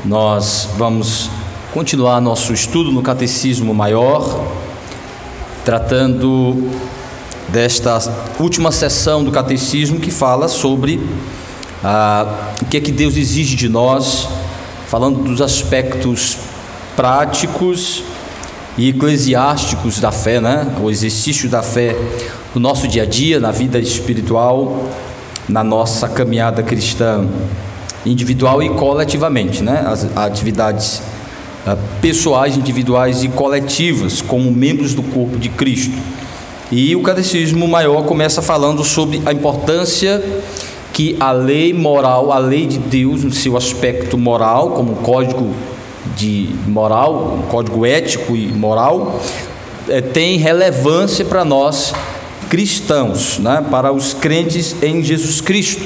Nós vamos continuar nosso estudo no Catecismo Maior, tratando desta última sessão do Catecismo que fala sobre o que é que Deus exige de nós, falando dos aspectos práticos e eclesiásticos da fé, né? O exercício da fé no nosso dia a dia, na vida espiritual, na nossa caminhada cristã individual e coletivamente, né? As atividades pessoais, individuais e coletivas, como membros do corpo de Cristo. E o Catecismo Maior começa falando sobre a importância que a lei moral, a lei de Deus, no seu aspecto moral, como código de moral, um código ético e moral, tem relevância para nós cristãos, né? Para os crentes em Jesus Cristo,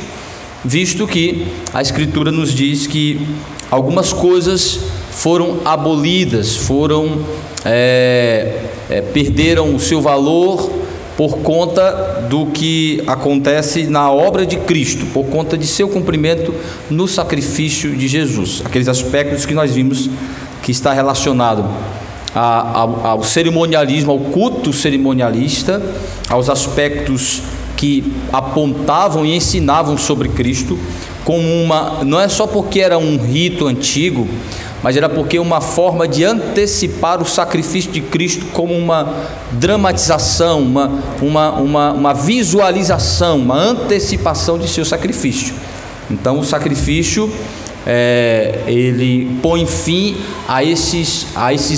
visto que a Escritura nos diz que algumas coisas foram abolidas, perderam o seu valor por conta do que acontece na obra de Cristo, por conta de seu cumprimento no sacrifício de Jesus. Aqueles aspectos que nós vimos que está relacionado ao cerimonialismo, ao culto cerimonialista, aos aspectos que apontavam e ensinavam sobre Cristo, como não é só porque era um rito antigo, mas era porque uma forma de antecipar o sacrifício de Cristo, como uma dramatização, uma visualização, uma antecipação de seu sacrifício. Então o sacrifício ele põe fim a esses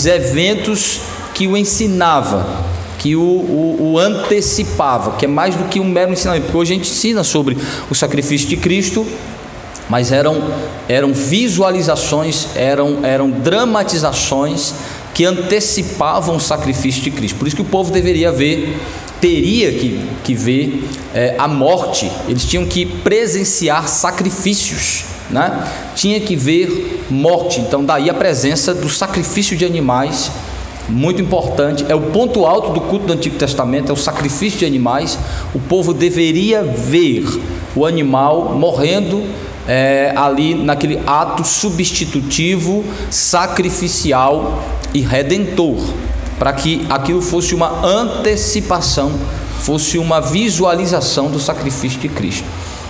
eventos que o ensinava, que o antecipava, que é mais do que um mero ensinamento, porque hoje a gente ensina sobre o sacrifício de Cristo, mas eram visualizações, eram dramatizações que antecipavam o sacrifício de Cristo. Por isso que o povo teria que ver a morte. Eles tinham que presenciar sacrifícios, né? Tinha que ver morte. Então daí a presença do sacrifício de animais, muito importante. É o ponto alto do culto do Antigo Testamento, é o sacrifício de animais. O povo deveria ver o animal morrendo ali naquele ato substitutivo, sacrificial e redentor, para que aquilo fosse uma antecipação, fosse uma visualização do sacrifício de Cristo.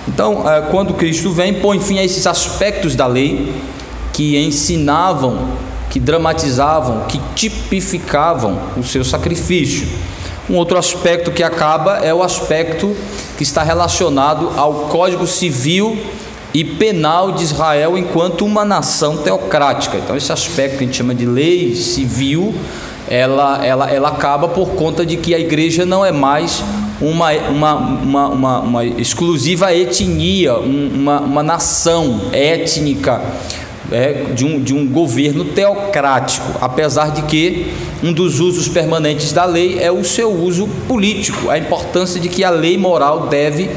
Então, quando Cristo vem, põe fim a esses aspectos da lei que ensinavam, que dramatizavam, que tipificavam o seu sacrifício. Um outro aspecto que acaba é o aspecto que está relacionado ao Código Civil e Penal de Israel enquanto uma nação teocrática. Então esse aspecto que a gente chama de lei civil, ela acaba por conta de que a igreja não é mais uma exclusiva etnia, uma nação étnica, de um governo teocrático, apesar de que um dos usos permanentes da lei é o seu uso político, a importância de que a lei moral deve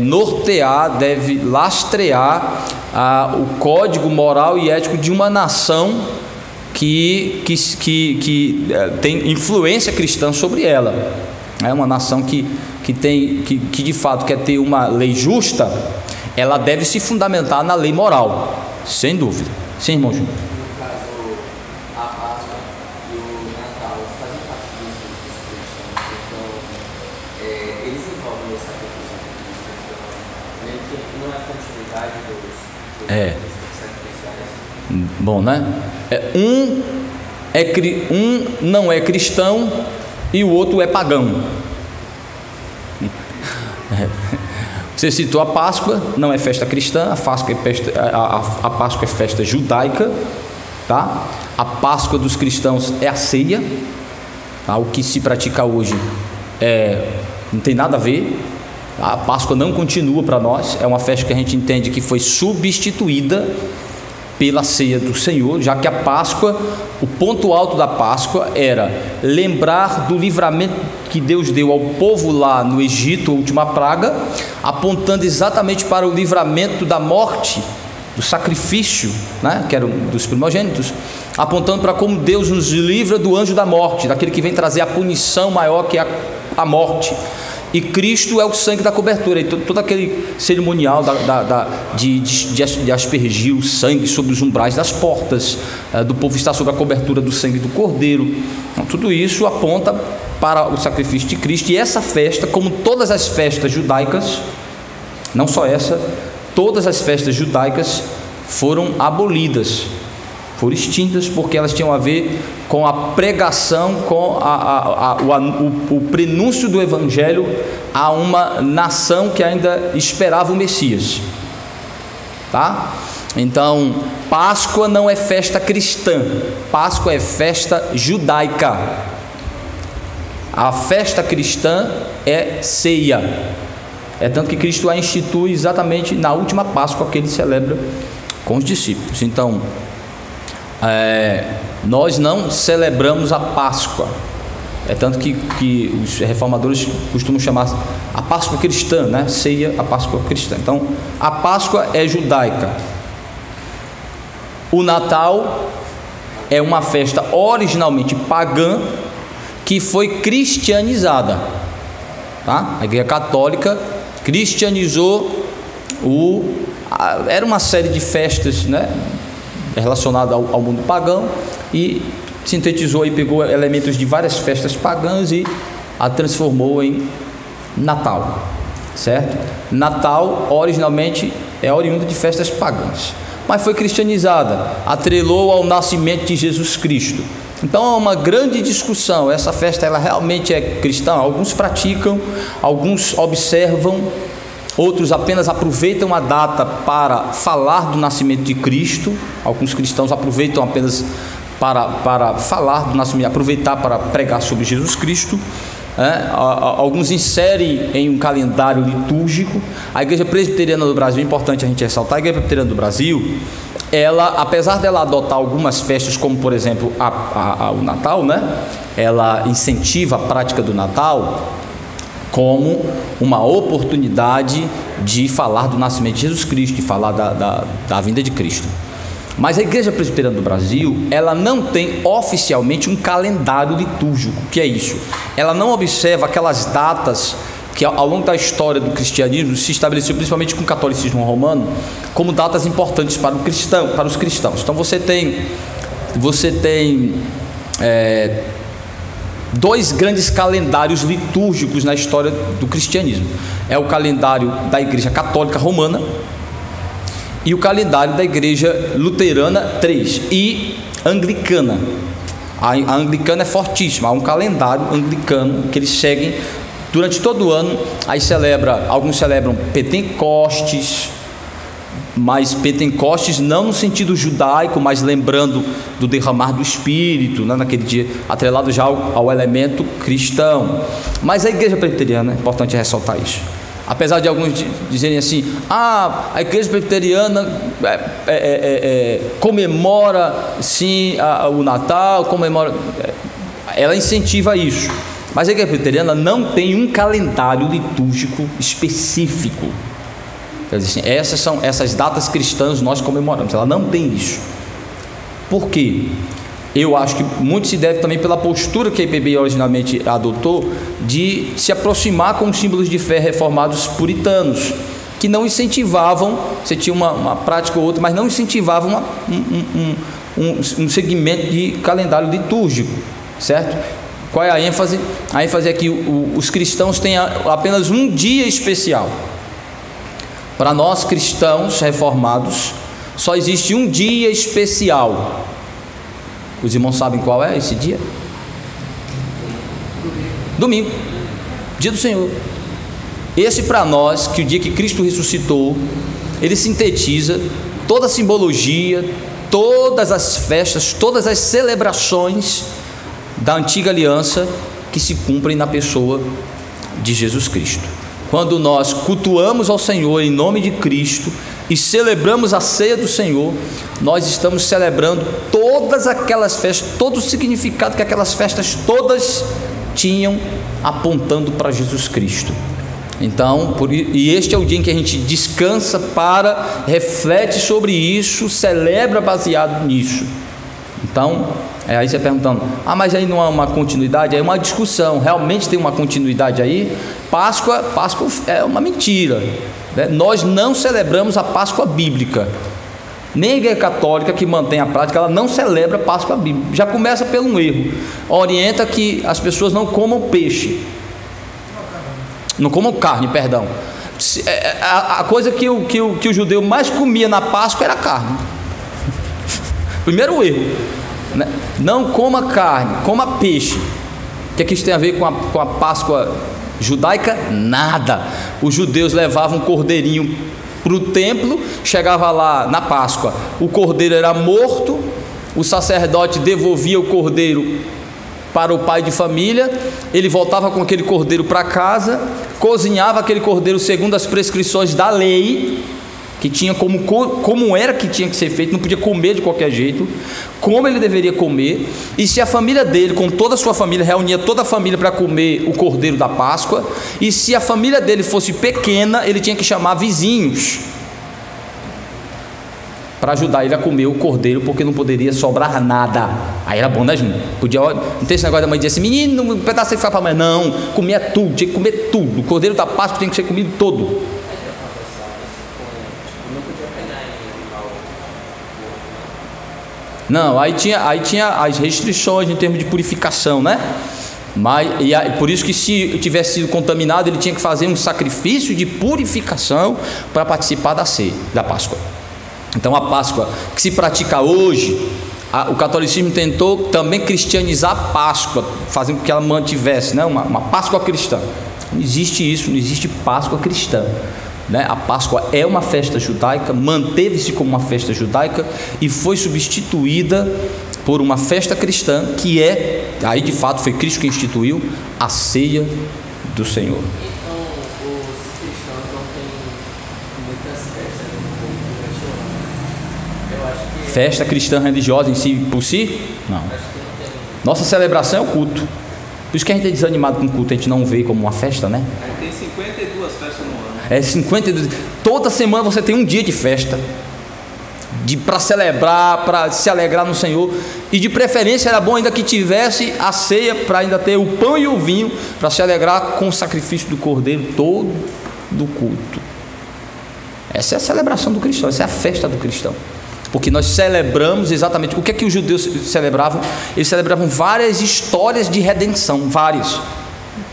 nortear, deve lastrear o código moral e ético de uma nação que tem influência cristã sobre ela. É uma nação que de fato quer ter uma lei justa, ela deve se fundamentar na lei moral, sem dúvida. Sim, irmão Júnior. Bom, né? Um não é cristão e o outro é pagão. Você citou a Páscoa, não é festa cristã, a Páscoa é festa judaica, tá? A Páscoa dos cristãos é a ceia, tá? O que se pratica hoje não tem nada a ver. A Páscoa não continua para nós, é uma festa que a gente entende que foi substituída pela ceia do Senhor, já que a Páscoa, o ponto alto da Páscoa era lembrar do livramento que Deus deu ao povo lá no Egito, a última praga, apontando exatamente para o livramento da morte, do sacrifício, né, que era dos primogênitos, apontando para como Deus nos livra do anjo da morte, daquele que vem trazer a punição maior que a morte. e Cristo é o sangue da cobertura. E todo aquele cerimonial de aspergir o sangue sobre os umbrais das portas, do povo estar sob a cobertura do sangue do Cordeiro. Então, tudo isso aponta para o sacrifício de Cristo. E essa festa, como todas as festas judaicas, não só essa, todas as festas judaicas foram abolidas, foram extintas, porque elas tinham a ver com a pregação, com o prenúncio do Evangelho a uma nação que ainda esperava o Messias, tá? Então, Páscoa não é festa cristã, Páscoa é festa judaica. A festa cristã é ceia. É tanto que Cristo a institui exatamente na última Páscoa que ele celebra com os discípulos. Então, nós não celebramos a Páscoa. É tanto que os reformadores costumam chamar a Páscoa cristã, né? Ceia, a Páscoa cristã. Então, a Páscoa é judaica. O Natal é uma festa originalmente pagã que foi cristianizada, tá? A Igreja Católica cristianizou era uma série de festas, né, relacionadas ao mundo pagão, e sintetizou e pegou elementos de várias festas pagãs e a transformou em Natal, certo? Natal originalmente é oriundo de festas pagãs, mas foi cristianizada, atrelou ao nascimento de Jesus Cristo. Então é uma grande discussão, essa festa ela realmente é cristã? Alguns praticam, alguns observam, outros apenas aproveitam a data para falar do nascimento de Cristo. Alguns cristãos aproveitam apenas para falar do nascimento, aproveitar para pregar sobre Jesus Cristo. Alguns inserem em um calendário litúrgico. A Igreja Presbiteriana do Brasil, é importante a gente ressaltar, a Igreja Presbiteriana do Brasil, ela, apesar dela adotar algumas festas, como por exemplo o Natal, né? Ela incentiva a prática do Natal como uma oportunidade de falar do nascimento de Jesus Cristo, de falar da vinda de Cristo. Mas a Igreja Presbiteriana do Brasil, ela não tem oficialmente um calendário litúrgico. O que é isso? Ela não observa aquelas datas que ao longo da história do cristianismo se estabeleceu, principalmente com o catolicismo romano, como datas importantes para os cristãos. Então você tem dois grandes calendários litúrgicos na história do cristianismo. É o calendário da Igreja Católica Romana e o calendário da Igreja Luterana 3 e Anglicana. A Anglicana é fortíssima, há um calendário anglicano que eles seguem durante todo o ano. Aí alguns celebram Pentecostes, mas Pentecostes não no sentido judaico, mas lembrando do derramar do Espírito, né, naquele dia, atrelado já ao elemento cristão. Mas a Igreja Presbiteriana, é importante ressaltar isso, apesar de alguns dizerem assim, a Igreja Presbiteriana comemora sim o Natal, ela incentiva isso, mas a Igreja Presbiteriana não tem um calendário litúrgico específico. Quer dizer assim, essas são essas datas cristãs nós comemoramos, ela não tem isso. Por quê? Eu acho que muito se deve também pela postura que a IPB originalmente adotou de se aproximar com os símbolos de fé reformados puritanos, que não incentivavam, você tinha uma prática ou outra, mas não incentivavam um segmento de calendário litúrgico, certo? Qual é a ênfase? A ênfase é que os cristãos têm apenas um dia especial. Para nós cristãos reformados, só existe um dia especial. Os irmãos sabem qual é esse dia? Domingo, dia do Senhor. Esse para nós, que o dia que Cristo ressuscitou, ele sintetiza toda a simbologia, todas as festas, todas as celebrações da antiga aliança que se cumprem na pessoa de Jesus Cristo. Quando nós cultuamos ao Senhor em nome de Cristo e celebramos a ceia do Senhor, nós estamos celebrando todas aquelas festas, todo o significado que aquelas festas todas tinham, apontando para Jesus Cristo. Então, este é o dia em que a gente descansa, reflete sobre isso, celebra baseado nisso. Então, aí você perguntando, mas aí não há uma continuidade? Aí é uma discussão, realmente tem uma continuidade aí? Páscoa é uma mentira, né? Nós não celebramos a Páscoa bíblica. Nem a Igreja Católica, que mantém a prática, ela não celebra a Páscoa bíblica. Já começa por um erro. Orienta que as pessoas não comam peixe. Não comam carne, perdão. A coisa que o judeu mais comia na Páscoa era carne. Primeiro erro, né? Não coma carne, coma peixe. O que é que isso tem a ver com a Páscoa judaica? Nada. Os judeus levavam um cordeirinho para o templo, chegava lá na Páscoa, o cordeiro era morto, o sacerdote devolvia o cordeiro para o pai de família, ele voltava com aquele cordeiro para casa, cozinhava aquele cordeiro segundo as prescrições da lei, que tinha como era que tinha que ser feito, não podia comer de qualquer jeito, como ele deveria comer. E se a família dele, com toda a sua família, reunia toda a família para comer o cordeiro da Páscoa, e se a família dele fosse pequena, ele tinha que chamar vizinhos para ajudar ele a comer o cordeiro, porque não poderia sobrar nada. Aí era bom, né, Júnior? Não tem esse negócio da mãe dizer assim, menino, um pedaço você ficar para a mãe. Não, comia tudo, tinha que comer tudo. O cordeiro da Páscoa tinha que ser comido todo. Não, aí tinha as restrições em termos de purificação, né? Por isso que se tivesse sido contaminado, ele tinha que fazer um sacrifício de purificação para participar da ceia, da Páscoa. Então a Páscoa que se pratica hoje, o catolicismo tentou também cristianizar a Páscoa, fazendo com que ela mantivesse, né, uma Páscoa cristã. Não existe isso, não existe Páscoa cristã, né? A Páscoa é uma festa judaica, manteve-se como uma festa judaica e foi substituída por uma festa cristã, que aí de fato foi Cristo que instituiu a ceia do Senhor. Então os cristãos não têm muitas festas no eu acho que festa cristã religiosa em si, por si? Não. Nossa celebração é o culto. Por isso que a gente é desanimado com o culto, a gente não vê como uma festa, né? Tem 52 festas no ano. 52. Toda semana você tem um dia de festa, para celebrar, para se alegrar no Senhor. E de preferência era bom ainda que tivesse a ceia, para ainda ter o pão e o vinho, para se alegrar com o sacrifício do cordeiro todo do culto. Essa é a celebração do cristão, essa é a festa do cristão. Porque nós celebramos exatamente o que é que os judeus celebravam. Eles celebravam várias histórias de redenção, várias.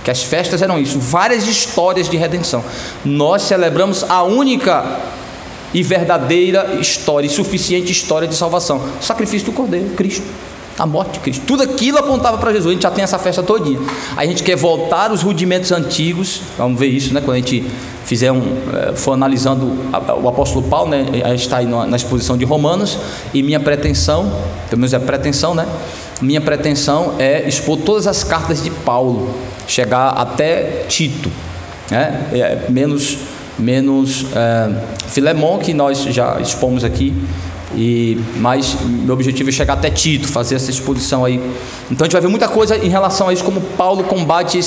Que as festas eram isso, várias histórias de redenção. Nós celebramos a única e verdadeira história, e suficiente história de salvação: o sacrifício do Cordeiro, Cristo, a morte de Cristo. Tudo aquilo apontava para Jesus. A gente já tem essa festa todinha. Aí a gente quer voltar os rudimentos antigos. Vamos ver isso, né? Quando a gente for analisando o apóstolo Paulo, né? A gente está aí na exposição de Romanos, e minha pretensão, pelo menos é pretensão, né? Minha pretensão é expor todas as cartas de Paulo, chegar até Tito, né? Menos Filemon, que nós já expomos aqui, mas meu objetivo é chegar até Tito, fazer essa exposição aí. Então a gente vai ver muita coisa em relação a isso, como Paulo combate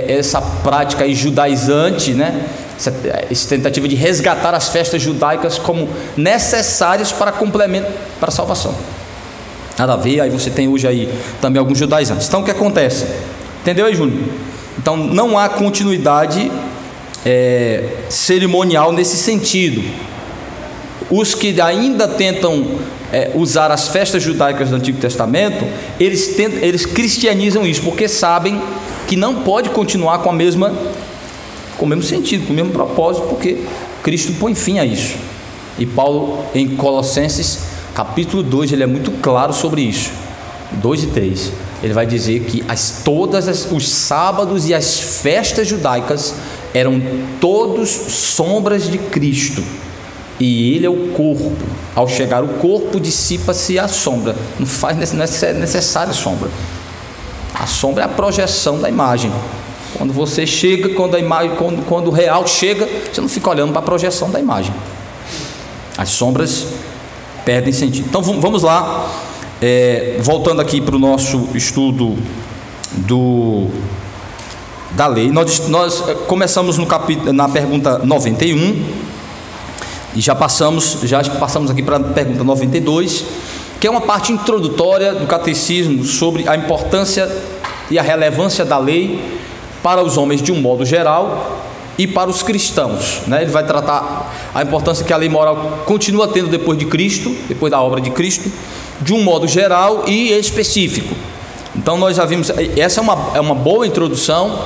essa prática aí judaizante, né? Essa tentativa de resgatar as festas judaicas como necessárias para complemento para a salvação. Nada a ver. Aí você tem hoje aí também alguns judaizantes. Então o que acontece? Entendeu aí, Júnior? Então não há continuidade cerimonial nesse sentido. Os que ainda tentam usar as festas judaicas do Antigo Testamento, eles cristianizam isso, porque sabem que não pode continuar com o mesmo sentido, com o mesmo propósito, porque Cristo põe fim a isso. E Paulo, em Colossenses capítulo 2, ele é muito claro sobre isso, 2 e 3, ele vai dizer que todos os sábados e as festas judaicas eram todos sombras de Cristo, e ele é o corpo. Ao chegar o corpo, dissipa-se a sombra. Não é necessária a sombra. A sombra é a projeção da imagem. Quando você chega, quando o real chega, você não fica olhando para a projeção da imagem. As sombras perdem sentido. Então vamos lá, voltando aqui para o nosso estudo da lei. Nós começamos na pergunta 91 e já passamos aqui para a pergunta 92, que é uma parte introdutória do catecismo sobre a importância e a relevância da lei para os homens de um modo geral e para os cristãos, né? Ele vai tratar a importância que a lei moral continua tendo depois de Cristo, depois da obra de Cristo, de um modo geral e específico. Então nós já vimos, essa é uma boa introdução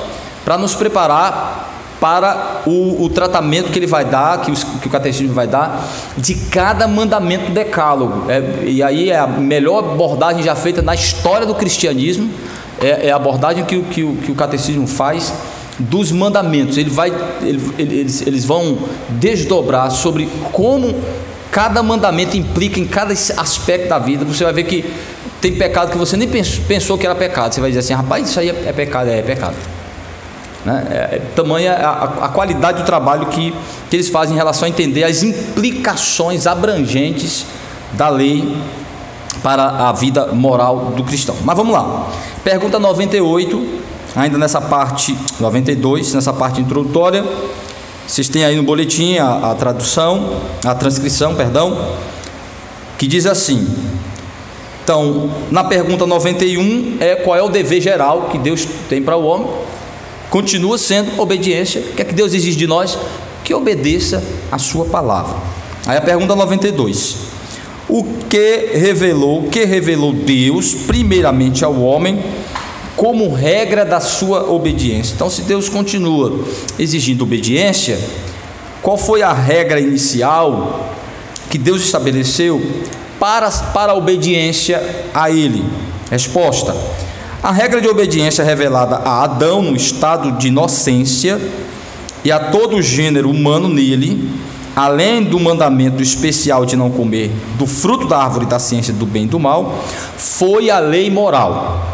para nos preparar para o tratamento que ele vai dar, que o catecismo vai dar, de cada mandamento do decálogo. E aí é a melhor abordagem já feita na história do cristianismo, é a abordagem que o catecismo faz dos mandamentos. Eles vão desdobrar sobre como cada mandamento implica em cada aspecto da vida. Você vai ver que tem pecado que você nem pensou que era pecado. Você vai dizer assim: rapaz, isso aí é pecado, é pecado. Né? Tamanha a qualidade do trabalho que eles fazem em relação a entender as implicações abrangentes da lei para a vida moral do cristão. Mas vamos lá, pergunta 98, ainda nessa parte 92, nessa parte introdutória. Vocês têm aí no boletim a transcrição, que diz assim. Então, na pergunta 91 qual é o dever geral que Deus tem para o homem? Continua sendo obediência. O que é que Deus exige de nós? Que obedeça a sua palavra. Aí a pergunta 92: o que revelou Deus primeiramente ao homem como regra da sua obediência? Então, se Deus continua exigindo obediência, qual foi a regra inicial que Deus estabeleceu para a obediência a Ele? Resposta: a regra de obediência revelada a Adão no estado de inocência e a todo o gênero humano nele, além do mandamento especial de não comer do fruto da árvore da ciência do bem e do mal, foi a lei moral.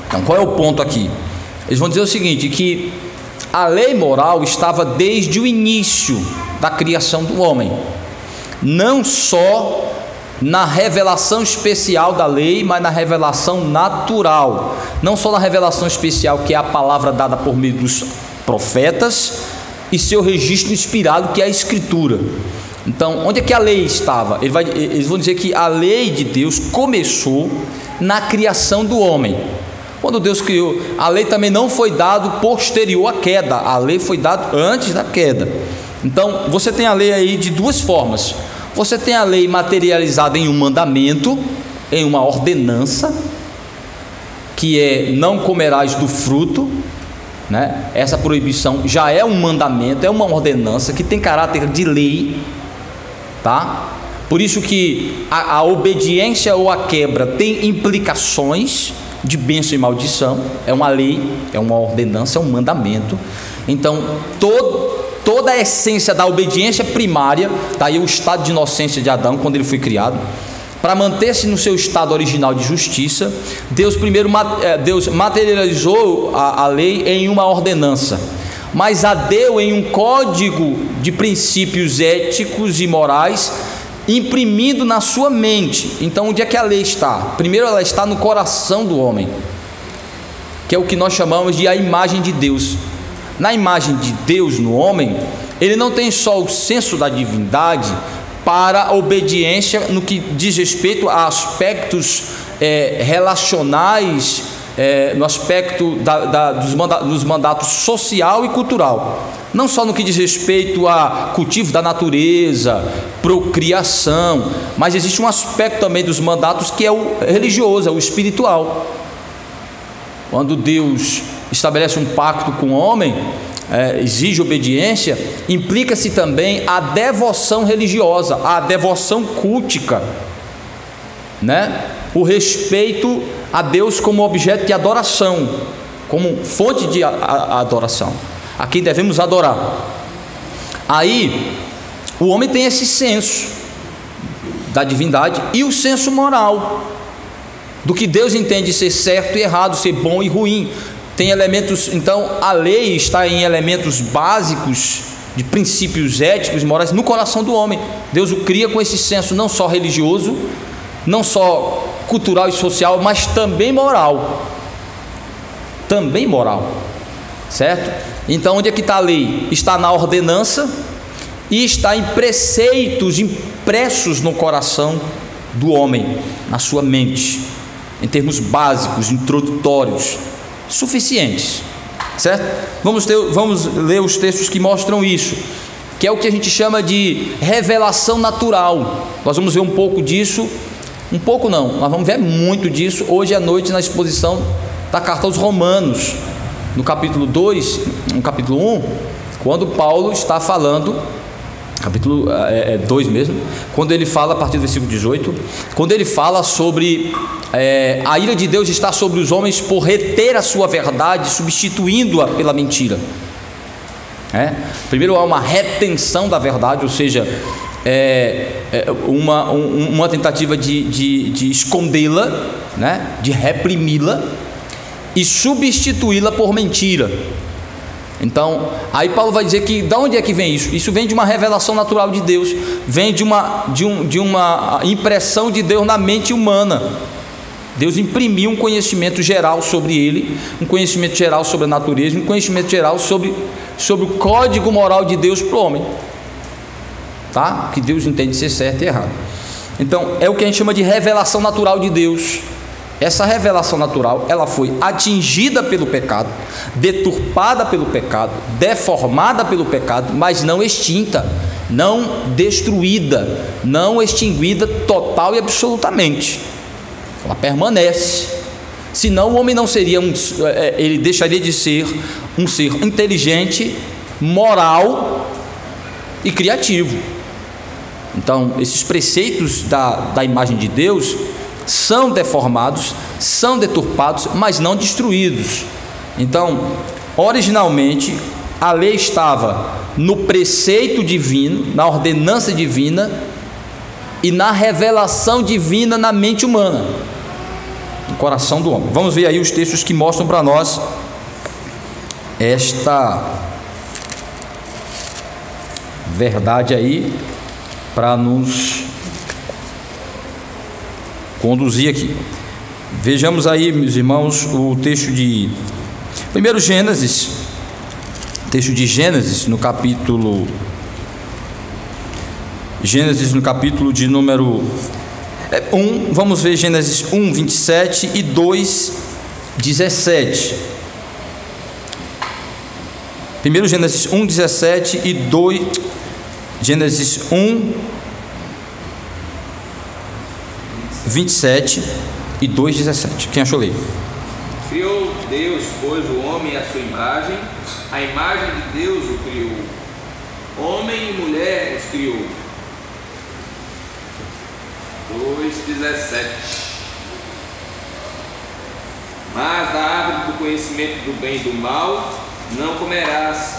Então, qual é o ponto aqui? Eles vão dizer o seguinte, que a lei moral estava desde o início da criação do homem, não só na revelação especial da lei, mas na revelação natural, não só na revelação especial, que é a palavra dada por meio dos profetas, e seu registro inspirado, que é a Escritura. Então, onde é que a lei estava? Eles vão dizer que a lei de Deus começou na criação do homem. Quando Deus criou, a lei também não foi dada posterior à queda, a lei foi dada antes da queda. Então, você tem a lei aí de duas formas. Você tem a lei materializada em um mandamento, em uma ordenança, que é: não comerás do fruto, né? Essa proibição já é um mandamento, é uma ordenança que tem caráter de lei, tá? Por isso que a obediência ou a quebra tem implicações de bênção e maldição. É uma lei, é uma ordenança, é um mandamento. Então, toda a essência da obediência primária, daí o estado de inocência de Adão, quando ele foi criado, para manter-se no seu estado original de justiça, Deus materializou a lei em uma ordenança, mas a deu em um código de princípios éticos e morais, imprimido na sua mente. Então, onde é que a lei está? Primeiro, ela está no coração do homem, que é o que nós chamamos de a imagem de Deus. Na imagem de Deus no homem, ele não tem só o senso da divindade para a obediência no que diz respeito a aspectos relacionais, no aspecto dos mandatos social e cultural, não só no que diz respeito a cultivo da natureza, procriação, mas existe um aspecto também dos mandatos que é o religioso, é o espiritual. Quando Deus estabelece um pacto com o homem, exige obediência, implica-se também a devoção religiosa, a devoção cultica, né? O respeito a Deus como objeto de adoração, como fonte de adoração, a quem devemos adorar. Aí o homem tem esse senso da divindade e o senso moral do que Deus entende ser certo e errado, ser bom e ruim. Tem elementos, então a lei está em elementos básicos de princípios éticos e morais no coração do homem. Deus o cria com esse senso não só religioso, não só cultural e social, mas também moral. Também moral, certo? Então, onde é que está a lei? Está na ordenança e está em preceitos impressos no coração do homem na sua mente, em termos básicos, introdutórios, suficientes, certo? Vamos ler os textos que mostram isso, que é o que a gente chama de revelação natural. Nós vamos ver um pouco disso, um pouco não, nós vamos ver muito disso hoje à noite na exposição da carta aos Romanos, no capítulo 2, no capítulo 1, quando Paulo está falando, capítulo 2 mesmo, quando ele fala, a partir do versículo 18, quando ele fala sobre a ira de Deus está sobre os homens por reter a sua verdade, substituindo-a pela mentira. Primeiro há uma retenção da verdade, ou seja, uma tentativa de escondê-la, né? De reprimi-la e substituí-la por mentira. Então, aí Paulo vai dizer que, de onde é que vem isso? Isso vem de uma revelação natural de Deus, vem de uma impressão de Deus na mente humana. Deus imprimiu um conhecimento geral sobre ele, um conhecimento geral sobre a natureza, um conhecimento geral sobre o código moral de Deus para o homem, tá? Que Deus entende ser certo e errado. Então, é o que a gente chama de revelação natural de Deus. Essa revelação natural, ela foi atingida pelo pecado, deturpada pelo pecado, deformada pelo pecado, mas não extinta, não destruída, não extinguida total e absolutamente. Ela permanece. Senão o homem não seria ele deixaria de ser um ser inteligente, moral e criativo. Então, esses preceitos da imagem de Deus são deformados, são deturpados, mas não destruídos. Então, originalmente, a lei estava no preceito divino, na ordenança divina e na revelação divina na mente humana, no coração do homem. Vamos ver aí os textos que mostram para nós esta verdade aí, para nos conduzir aqui. Vejamos aí, meus irmãos, o texto de primeiro Gênesis, texto de Gênesis no capítulo de número 1, vamos ver Gênesis 1, 27 e 2, 17. Primeiro Gênesis 1, 17 e 2, Gênesis 1, 27 e 2, 17. Quem achou ler? Criou Deus, pois, o homem à sua imagem, a imagem de Deus o criou, homem e mulher os criou. 2:17. Mas da árvore do conhecimento do bem e do mal não comerás,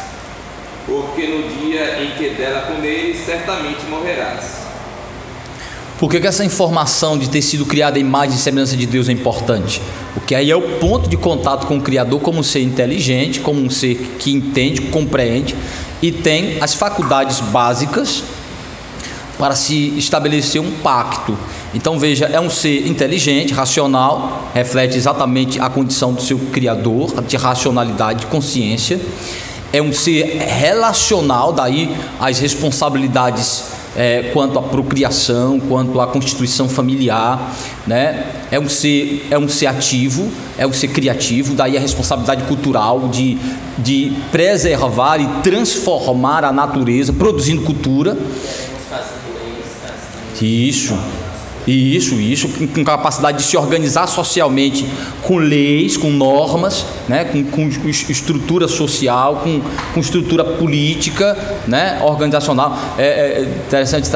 porque no dia em que dela comeres, certamente morrerás. Por que essa informação de ter sido criada a imagem e semelhança de Deus é importante? Porque aí é o ponto de contato com o Criador como um ser inteligente, como um ser que entende, compreende e tem as faculdades básicas para se estabelecer um pacto. Então veja, é um ser inteligente, racional, reflete exatamente a condição do seu Criador, de racionalidade, de consciência. É um ser relacional, daí as responsabilidades quanto à procriação, quanto à constituição familiar, né? É um ser ativo, é um ser criativo, daí a responsabilidade cultural de preservar e transformar a natureza, produzindo cultura. Isso, com capacidade de se organizar socialmente, com leis, com normas, né? com estrutura social, com estrutura política, né? Organizacional. É interessante,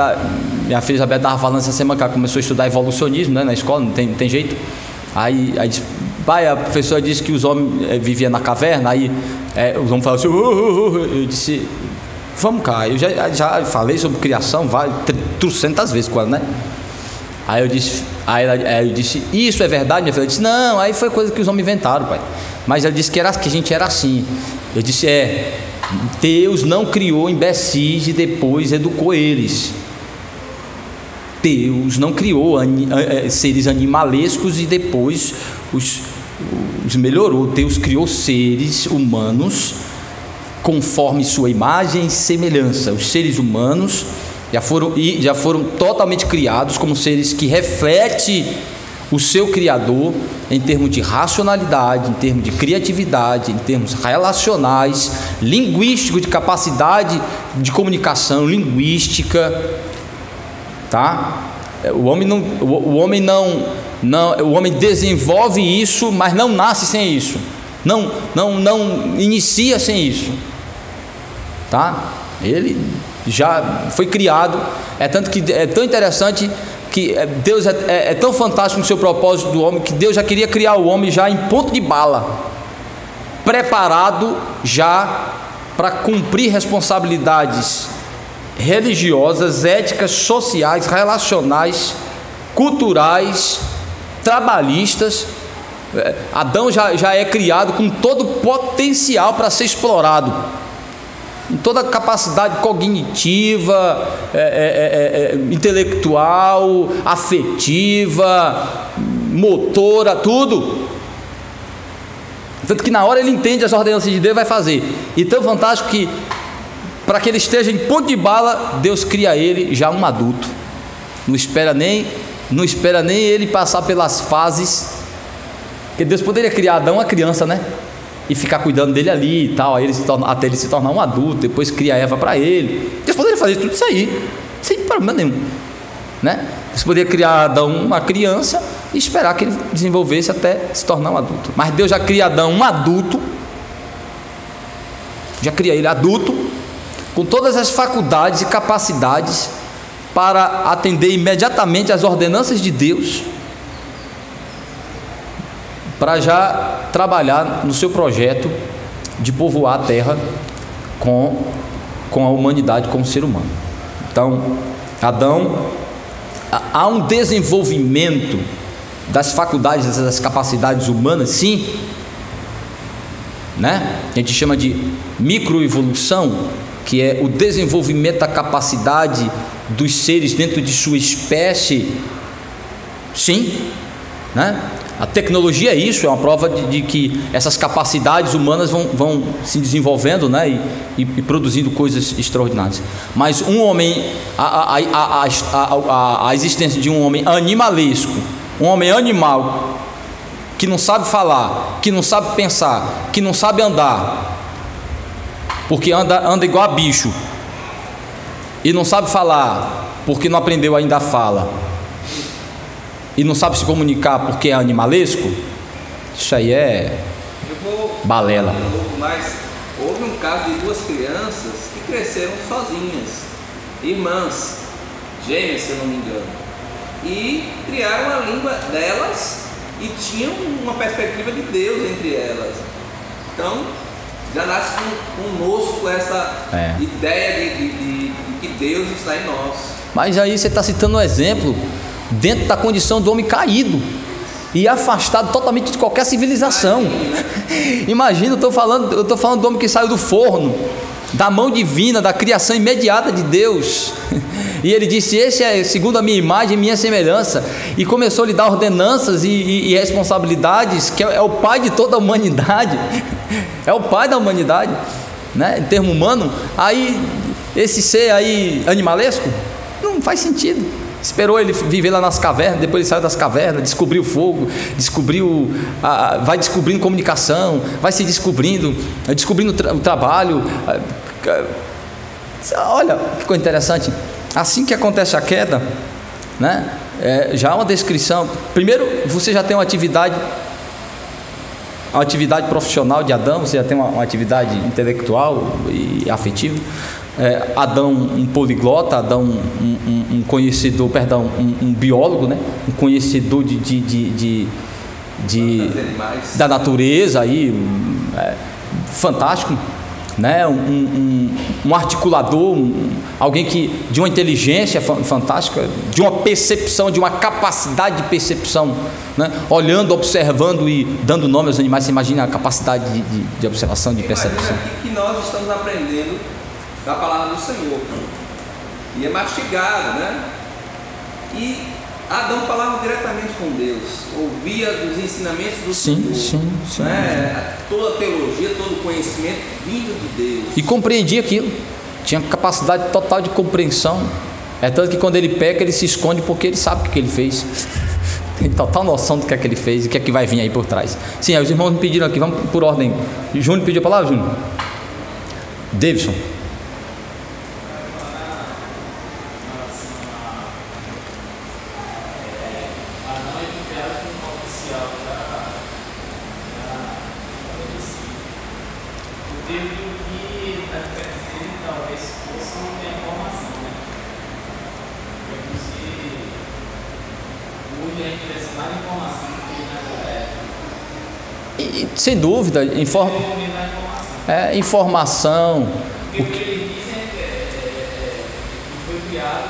minha filha Isabel estava falando essa semana que ela começou a estudar evolucionismo, né? Na escola, não tem jeito. Aí disse, pai, a professora disse que os homens viviam na caverna, aí os homens falaram assim, eu disse, vamos cá, eu já falei sobre criação 300 vezes com ela, né? Aí eu disse, isso é verdade, minha filha? Eu disse, não, aí foi coisa que os homens inventaram, pai. Mas ela disse que a gente era assim. Eu disse, Deus não criou imbecis e depois educou eles. Deus não criou seres animalescos e depois os melhorou. Deus criou seres humanos conforme sua imagem e semelhança. Os seres humanos já foram totalmente criados como seres que refletem o seu Criador em termos de racionalidade, em termos de criatividade, em termos relacionais, linguísticos, de capacidade de comunicação linguística, tá? O homem desenvolve isso, mas não nasce sem isso, não inicia sem isso, tá? Ele já foi criado, tanto que é tão interessante que Deus é tão fantástico no seu propósito do homem, que Deus já queria criar o homem já em ponto de bala, preparado já para cumprir responsabilidades religiosas, éticas, sociais, relacionais, culturais, trabalhistas. Adão já é criado com todo o potencial para ser explorado, com toda a capacidade cognitiva, intelectual, afetiva, motora, tudo. Tanto que na hora ele entende as ordenanças de Deus e vai fazer. E tão fantástico que, para que ele esteja em ponto de bala, Deus cria ele já um adulto. Não espera nem ele passar pelas fases. Porque Deus poderia criar Adão uma criança, né? E ficar cuidando dele ali e tal, até ele se tornar um adulto, depois cria Eva para ele. Deus poderia fazer tudo isso aí, sem problema nenhum, né? Deus poderia criar Adão uma criança e esperar que ele desenvolvesse até se tornar um adulto. Mas Deus já cria Adão um adulto, já cria ele adulto, com todas as faculdades e capacidades para atender imediatamente às ordenanças de Deus, para já trabalhar no seu projeto de povoar a terra com a humanidade, com o ser humano. Então, Adão, há um desenvolvimento das faculdades, das capacidades humanas, sim, né? A gente chama de microevolução, que é o desenvolvimento da capacidade dos seres dentro de sua espécie, sim, né? A tecnologia é isso, é uma prova de que essas capacidades humanas vão se desenvolvendo, né, e produzindo coisas extraordinárias. Mas um homem, a existência de um homem animalesco, um homem animal, que não sabe falar, que não sabe pensar, que não sabe andar, porque anda igual a bicho, e não sabe falar, porque não aprendeu ainda a fala, e não sabe se comunicar porque é animalesco, isso aí é balela. Mas houve um caso de duas crianças que cresceram sozinhas, irmãs, gêmeas, se eu não me engano, e criaram a língua delas e tinham uma perspectiva de Deus entre elas. Então, já nasce conosco essa ideia de que Deus está em nós. Mas aí você está citando um exemplo dentro da condição do homem caído e afastado totalmente de qualquer civilização. Imagina, eu estou falando do homem que saiu do forno, da mão divina, da criação imediata de Deus, e ele disse: esse é segundo a minha imagem e minha semelhança, e começou a lhe dar ordenanças e responsabilidades, que é o pai de toda a humanidade, é o pai da humanidade, né, em termo humano. Aí esse ser aí animalesco não faz sentido. Esperou ele viver lá nas cavernas, depois ele saiu das cavernas, descobriu fogo, vai descobrindo comunicação, vai se descobrindo o trabalho. Olha que coisa interessante. Assim que acontece a queda, né, já há uma descrição. Primeiro, você já tem uma atividade profissional de Adão, você já tem uma atividade intelectual e afetiva. Adão, um poliglota, Adão, um conhecedor, um biólogo, né? Um conhecedor da natureza, aí, fantástico, né? Um articulador, alguém de uma inteligência fantástica, de uma percepção, de uma capacidade de percepção, né? Olhando, observando e dando nome aos animais. Você imagina a capacidade de observação, de percepção. Imagina que nós estamos aprendendo da palavra do Senhor, e é mastigado, né? E Adão falava diretamente com Deus, ouvia dos ensinamentos do Senhor, sim. Né? Toda a teologia, todo o conhecimento vindo de Deus, e compreendia aquilo, tinha capacidade total de compreensão, É tanto que quando ele peca, ele se esconde porque ele sabe o que ele fez. Tem total noção do que é que ele fez e o que é que vai vir aí por trás. Sim, aí os irmãos me pediram aqui, vamos por ordem. Júnior pediu a palavra, Júnior? Davidson. Sem dúvida, informação. O que ele diz é que foi criado,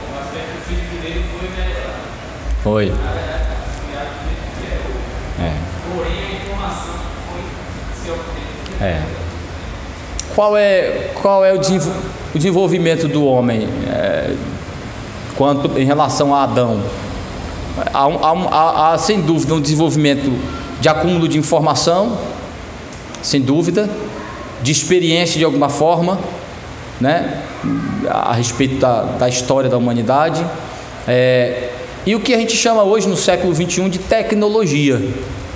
o aspecto físico dele foi melhorado. Foi. Porém, a informação foi se obteve. Qual é o desenvolvimento do homem quanto em relação a Adão? Há sem dúvida um desenvolvimento de acúmulo de informação, sem dúvida, de experiência de alguma forma, né, a respeito da história da humanidade, e o que a gente chama hoje no século XXI de tecnologia.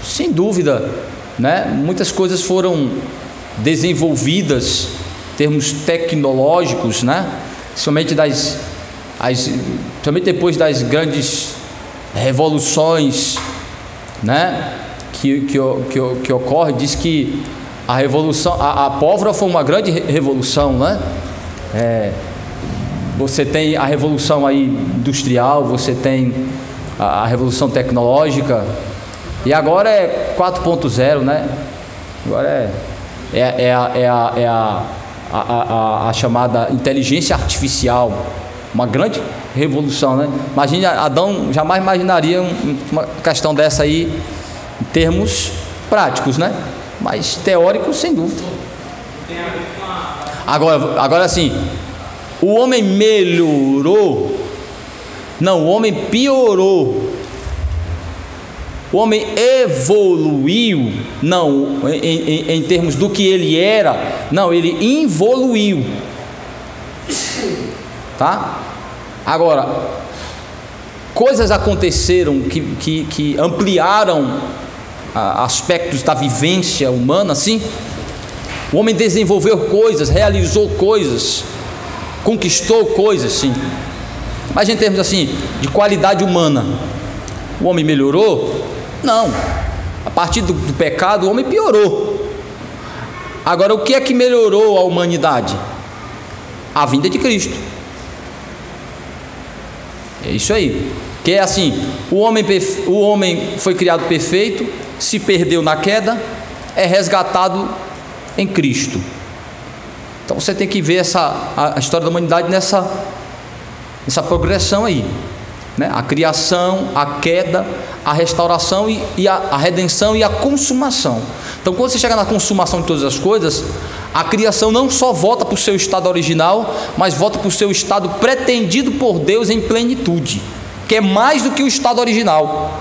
Sem dúvida, né, muitas coisas foram desenvolvidas em termos tecnológicos, né, somente depois das grandes revoluções, né, que ocorre. Diz que a revolução, a pólvora foi uma grande revolução, né? Você tem a revolução aí industrial, você tem a revolução tecnológica, e agora é 4.0, né? Agora a chamada inteligência artificial, uma grande revolução, né? Imagine, Adão jamais imaginaria uma questão dessa aí em termos práticos, né? Mas teóricos, sem dúvida. Agora sim, o homem melhorou? Não, o homem piorou. O homem evoluiu? Não, em termos do que ele era, não, ele involuiu. Tá? Agora, coisas aconteceram que ampliaram aspectos da vivência humana, assim. O homem desenvolveu coisas, realizou coisas, conquistou coisas, sim. Mas em termos assim de qualidade humana, o homem melhorou? Não. A partir do pecado, o homem piorou. Agora, o que é que melhorou a humanidade? A vinda de Cristo. É isso aí. Que é assim, o homem foi criado perfeito, se perdeu na queda, é resgatado em Cristo. Então você tem que ver a história da humanidade nessa progressão aí, né? A criação, a queda, a restauração e a redenção e a consumação. Então quando você chega na consumação de todas as coisas, a criação não só volta para o seu estado original, mas volta para o seu estado pretendido por Deus em plenitude, que é mais do que o estado original.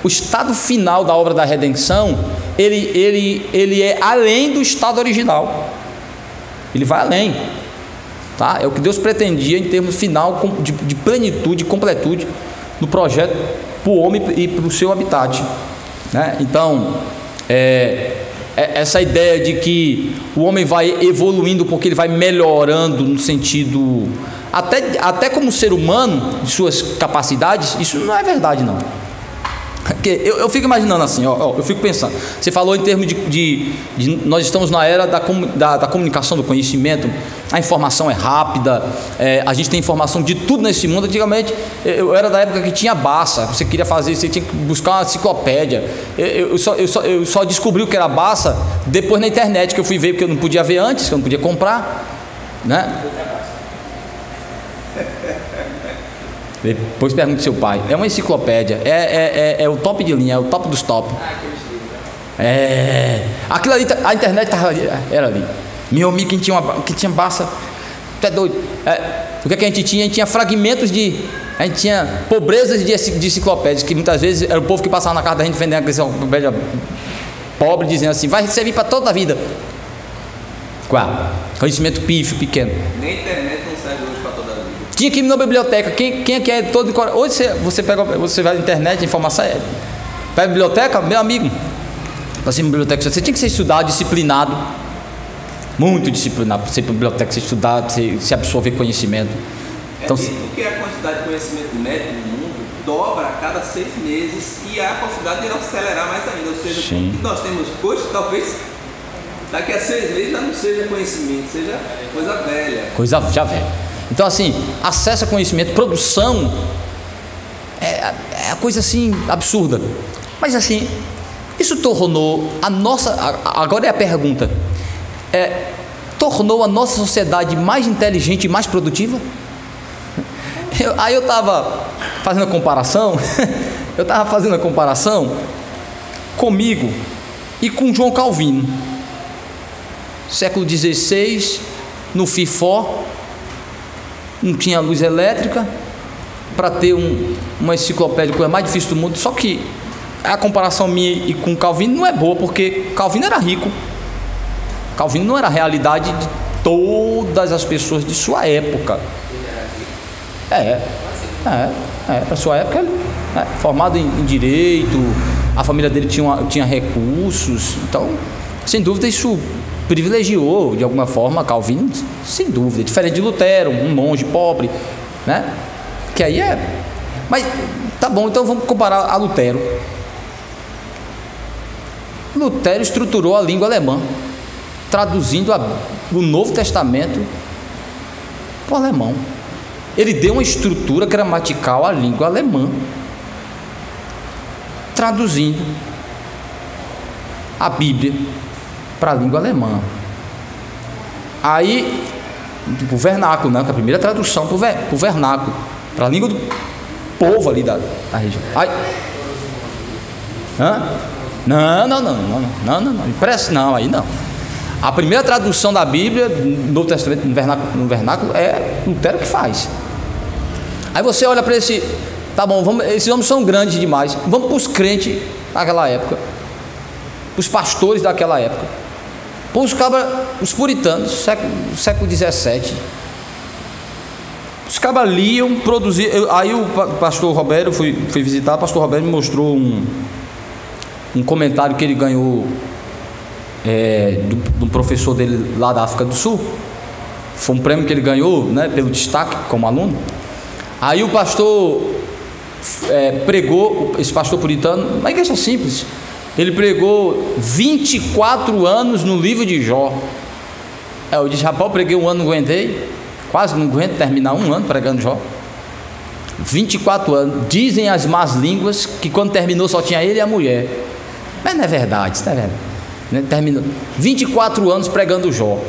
O estado final da obra da redenção, ele é além do estado original. Ele vai além, tá? É o que Deus pretendia em termos final de plenitude, de completude no projeto para o homem e para o seu habitat, né? Então, essa ideia de que o homem vai evoluindo porque ele vai melhorando no sentido até como ser humano, de suas capacidades, isso não é verdade, não. Eu fico imaginando assim, eu fico pensando, você falou em termos de nós estamos na era da comunicação, do conhecimento, a informação é rápida, a gente tem informação de tudo nesse mundo. Antigamente, eu era da época que tinha Barça, você queria fazer, você tinha que buscar uma enciclopédia. Eu só descobri o que era Barça depois na internet, que eu fui ver, porque eu não podia ver antes, que eu não podia comprar, né? Depois pergunte seu pai. É uma enciclopédia, é o top de linha, é o top dos top. Aquilo ali, a internet era ali. Meu amigo que tinha Barça, tu é doido. O que a gente tinha? A gente tinha fragmentos a gente tinha pobrezas de enciclopédias, que muitas vezes era o povo que passava na casa da gente vendendo aquela enciclopédia pobre, dizendo assim, vai servir para toda a vida. Qual? Conhecimento pífio, pequeno. Nem internet não serve hoje para toda a vida. Tinha que ir na biblioteca. Quem é que é todo... Hoje você vai na internet, informação é... Vai na biblioteca, meu amigo. Você ir na biblioteca, você tinha que ser estudado, disciplinado. Muito disciplinado. Você ir para a biblioteca, ser estudado, se absorver conhecimento. Então, porque a quantidade de conhecimento médico no mundo dobra a cada 6 meses e há a possibilidade de ele acelerar mais ainda. Ou seja, sim, o que nós temos hoje, talvez daqui a 6 meses já não seja conhecimento, seja coisa velha. Coisa já velha. Então, assim, acesso a conhecimento, produção, é a coisa assim absurda. Mas assim, isso tornou a nossa. Agora é a pergunta: tornou a nossa sociedade mais inteligente e mais produtiva? Aí eu estava fazendo a comparação, comigo e com João Calvino, século XVI, no FIFO, não tinha luz elétrica, para ter uma enciclopédia, coisa mais difícil do mundo. Só que a comparação minha e com Calvino não é boa, porque Calvino era rico. Calvino não era a realidade de todas as pessoas de sua época. Para sua época, ele, formado em direito, a família dele tinha recursos, então, sem dúvida, isso privilegiou de alguma forma Calvino, sem dúvida, diferente de Lutero, um monge pobre, né? Que aí mas tá bom, então vamos comparar a Lutero. Lutero estruturou a língua alemã, traduzindo o Novo Testamento para o alemão. Ele deu uma estrutura gramatical à língua alemã, traduzindo a Bíblia para a língua alemã. Aí, o vernáculo, né? Que é a primeira tradução para o vernáculo, para a língua do povo ali da região. Aí, não, impressa não, aí não. A primeira tradução da Bíblia no Novo Testamento, no vernáculo, é Lutero que faz. Aí você olha para esse, tá bom, esses homens são grandes demais, vamos para os crentes daquela época, para os pastores daquela época, para os puritanos, século XVII. Os cabas liam, produziam. Aí o pastor Roberto, eu fui visitar, o pastor Roberto me mostrou um comentário que ele ganhou do professor dele lá da África do Sul. Foi um prêmio que ele ganhou, né, pelo destaque como aluno. Aí o pastor pregou, esse pastor puritano, uma igreja simples, ele pregou 24 anos no livro de Jó. Eu disse, rapaz, eu preguei um ano, não aguentei, quase não aguento terminar um ano pregando Jó. 24 anos, dizem as más línguas que quando terminou só tinha ele e a mulher, mas não é verdade, está vendo? Terminou 24 anos pregando Jó.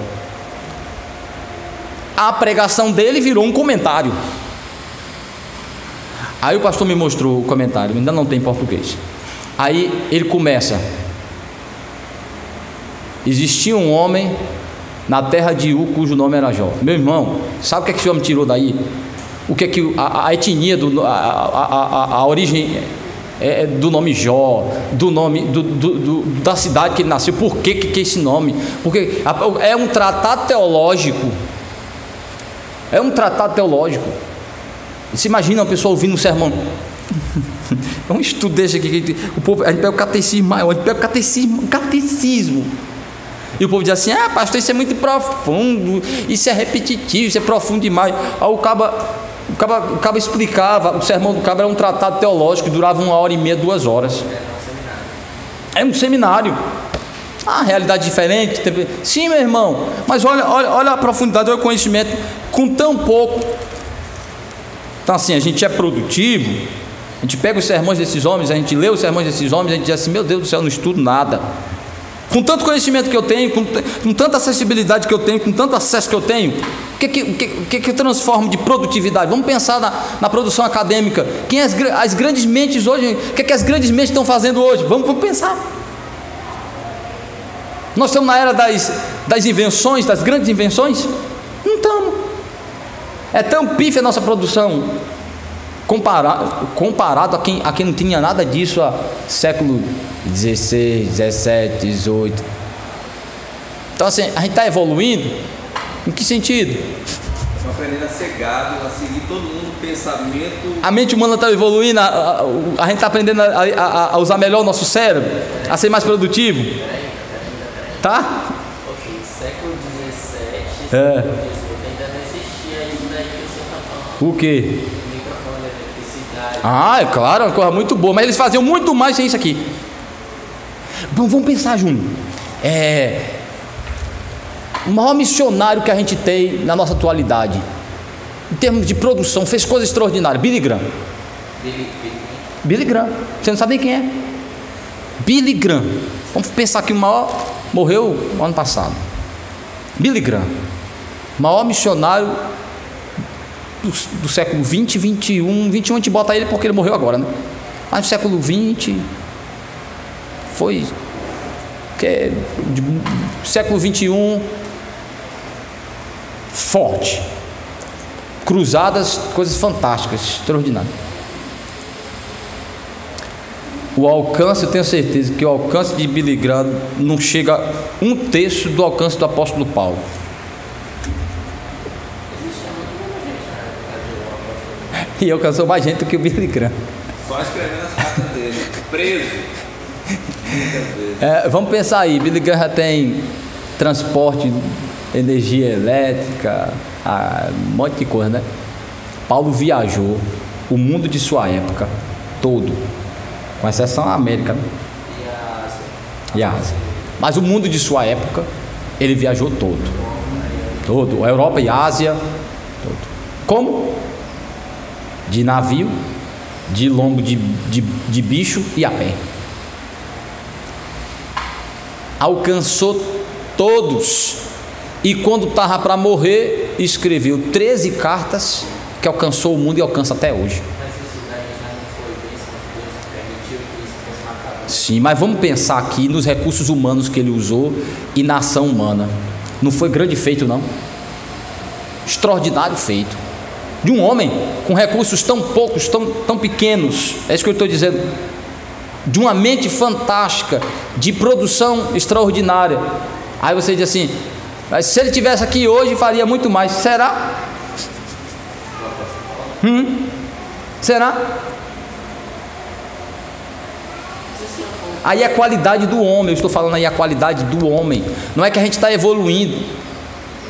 A pregação dele virou um comentário. Aí o pastor me mostrou o comentário, ainda não tem em português. Aí ele começa: existia um homem na terra de U cujo nome era Jó. Meu irmão, sabe o que esse homem tirou daí? O que a etnia, a origem do nome Jó, do nome da cidade que ele nasceu. Por que esse nome? Porque é um tratado teológico. É um tratado teológico. Você imagina uma pessoa ouvindo um sermão. É um estudo desse aqui. O povo, a gente pega o catecismo maior, a gente pega o catecismo. E o povo diz assim: pastor, isso é muito profundo, isso é repetitivo, isso é profundo demais. Aí o cabo explicava, o sermão do cabo era um tratado teológico que durava 1h30, 2 horas. É um seminário. A realidade diferente. Sim, meu irmão, mas olha a profundidade, olha o conhecimento com tão pouco. Então assim, a gente é produtivo, a gente pega os sermões desses homens, a gente lê os sermões desses homens, a gente diz assim: meu Deus do céu, eu não estudo nada. Com tanto conhecimento que eu tenho, com tanta acessibilidade que eu tenho, com tanto acesso que eu tenho, o que eu transformo de produtividade? Vamos pensar na produção acadêmica. Quem as grandes mentes hoje, o que as grandes mentes estão fazendo hoje? Vamos pensar. Nós estamos na era das invenções, das grandes invenções? Não estamos. É tão pífia a nossa produção, comparado a quem não tinha nada disso há século XVI, XVII, XVIII. Então assim, a gente está evoluindo. Em que sentido? Estão aprendendo a ser gado, a seguir todo mundo o pensamento. A mente humana está evoluindo, a gente está aprendendo a usar melhor o nosso cérebro, a ser mais produtivo. Tá? Século XVII, É. século XVIII, ainda não existia isso daí que o senhor está falando. O quê? Microfone, eletricidade. Ah, é claro, é uma coisa muito boa, mas eles faziam muito mais sem isso aqui. Bom, vamos pensar, Júnior. O maior missionário que a gente tem na nossa atualidade, em termos de produção, fez coisas extraordinárias. Billy Graham. Billy Graham. Você não sabe nem quem é? Billy Graham. Vamos pensar que o maior morreu ano passado. Billy Graham. O maior missionário do século 20, 21. 21 a gente bota ele porque ele morreu agora, né? Mas no século 20 foi século 21 forte. Cruzadas, coisas fantásticas, extraordinárias. O alcance, eu tenho certeza que o alcance de Billy Graham não chega a 1/3 do alcance do apóstolo Paulo. E alcançou mais gente do que o Billy Graham. Só escrevendo as cartas dele. Preso. Muitas vezes. Vamos pensar aí, Billy Graham já tem transporte, energia elétrica, um monte de coisa, né? Paulo viajou o mundo de sua época todo, com exceção da América, né? E a Ásia. Mas o mundo de sua época, ele viajou todo, a Europa e a Ásia, todo. Como? De navio, de lombo de bicho e a pé. Alcançou todos, e quando estava para morrer, escreveu 13 cartas que alcançou o mundo e alcança até hoje. Mas isso daí já não foi bênção de Deus que permitiu que isso fosse marcado. Sim, mas vamos pensar aqui nos recursos humanos que ele usou e na ação humana. Não foi grande feito, não. Extraordinário feito. De um homem com recursos tão poucos, tão pequenos. É isso que eu estou dizendo. De uma mente fantástica, de produção extraordinária. Aí você diz assim: mas se ele tivesse aqui hoje, faria muito mais. Será? Será? Aí é a qualidade do homem. Eu estou falando aí a qualidade do homem. Não é que a gente está evoluindo.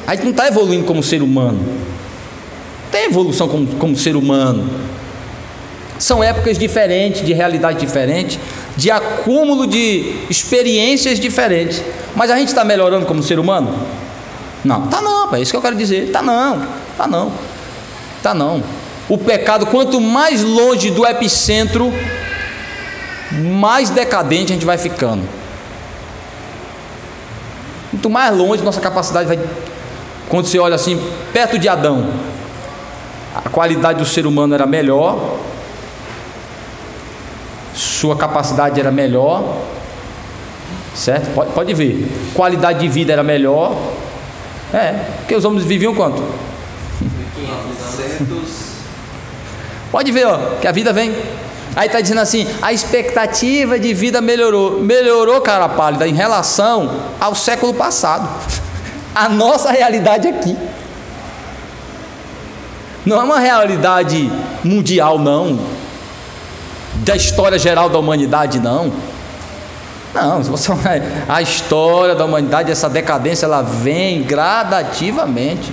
A gente não está evoluindo como ser humano. Tem evolução como ser humano. São épocas diferentes, de realidade diferente, de acúmulo de experiências diferentes. Mas a gente está melhorando como ser humano? Não, tá não, é isso que eu quero dizer. Tá não. O pecado, quanto mais longe do epicentro, mais decadente a gente vai ficando. Quanto mais longe, nossa capacidade vai. Quando você olha assim, perto de Adão, a qualidade do ser humano era melhor, sua capacidade era melhor, certo? Pode ver, qualidade de vida era melhor, porque os homens viviam quanto? 900. Pode ver, que a vida vem. Aí está dizendo assim, a expectativa de vida melhorou, cara pálida, em relação ao século passado. A nossa realidade aqui não é uma realidade mundial, não, da história geral da humanidade, não. Se você olhar a história da humanidade, essa decadência, ela vem gradativamente.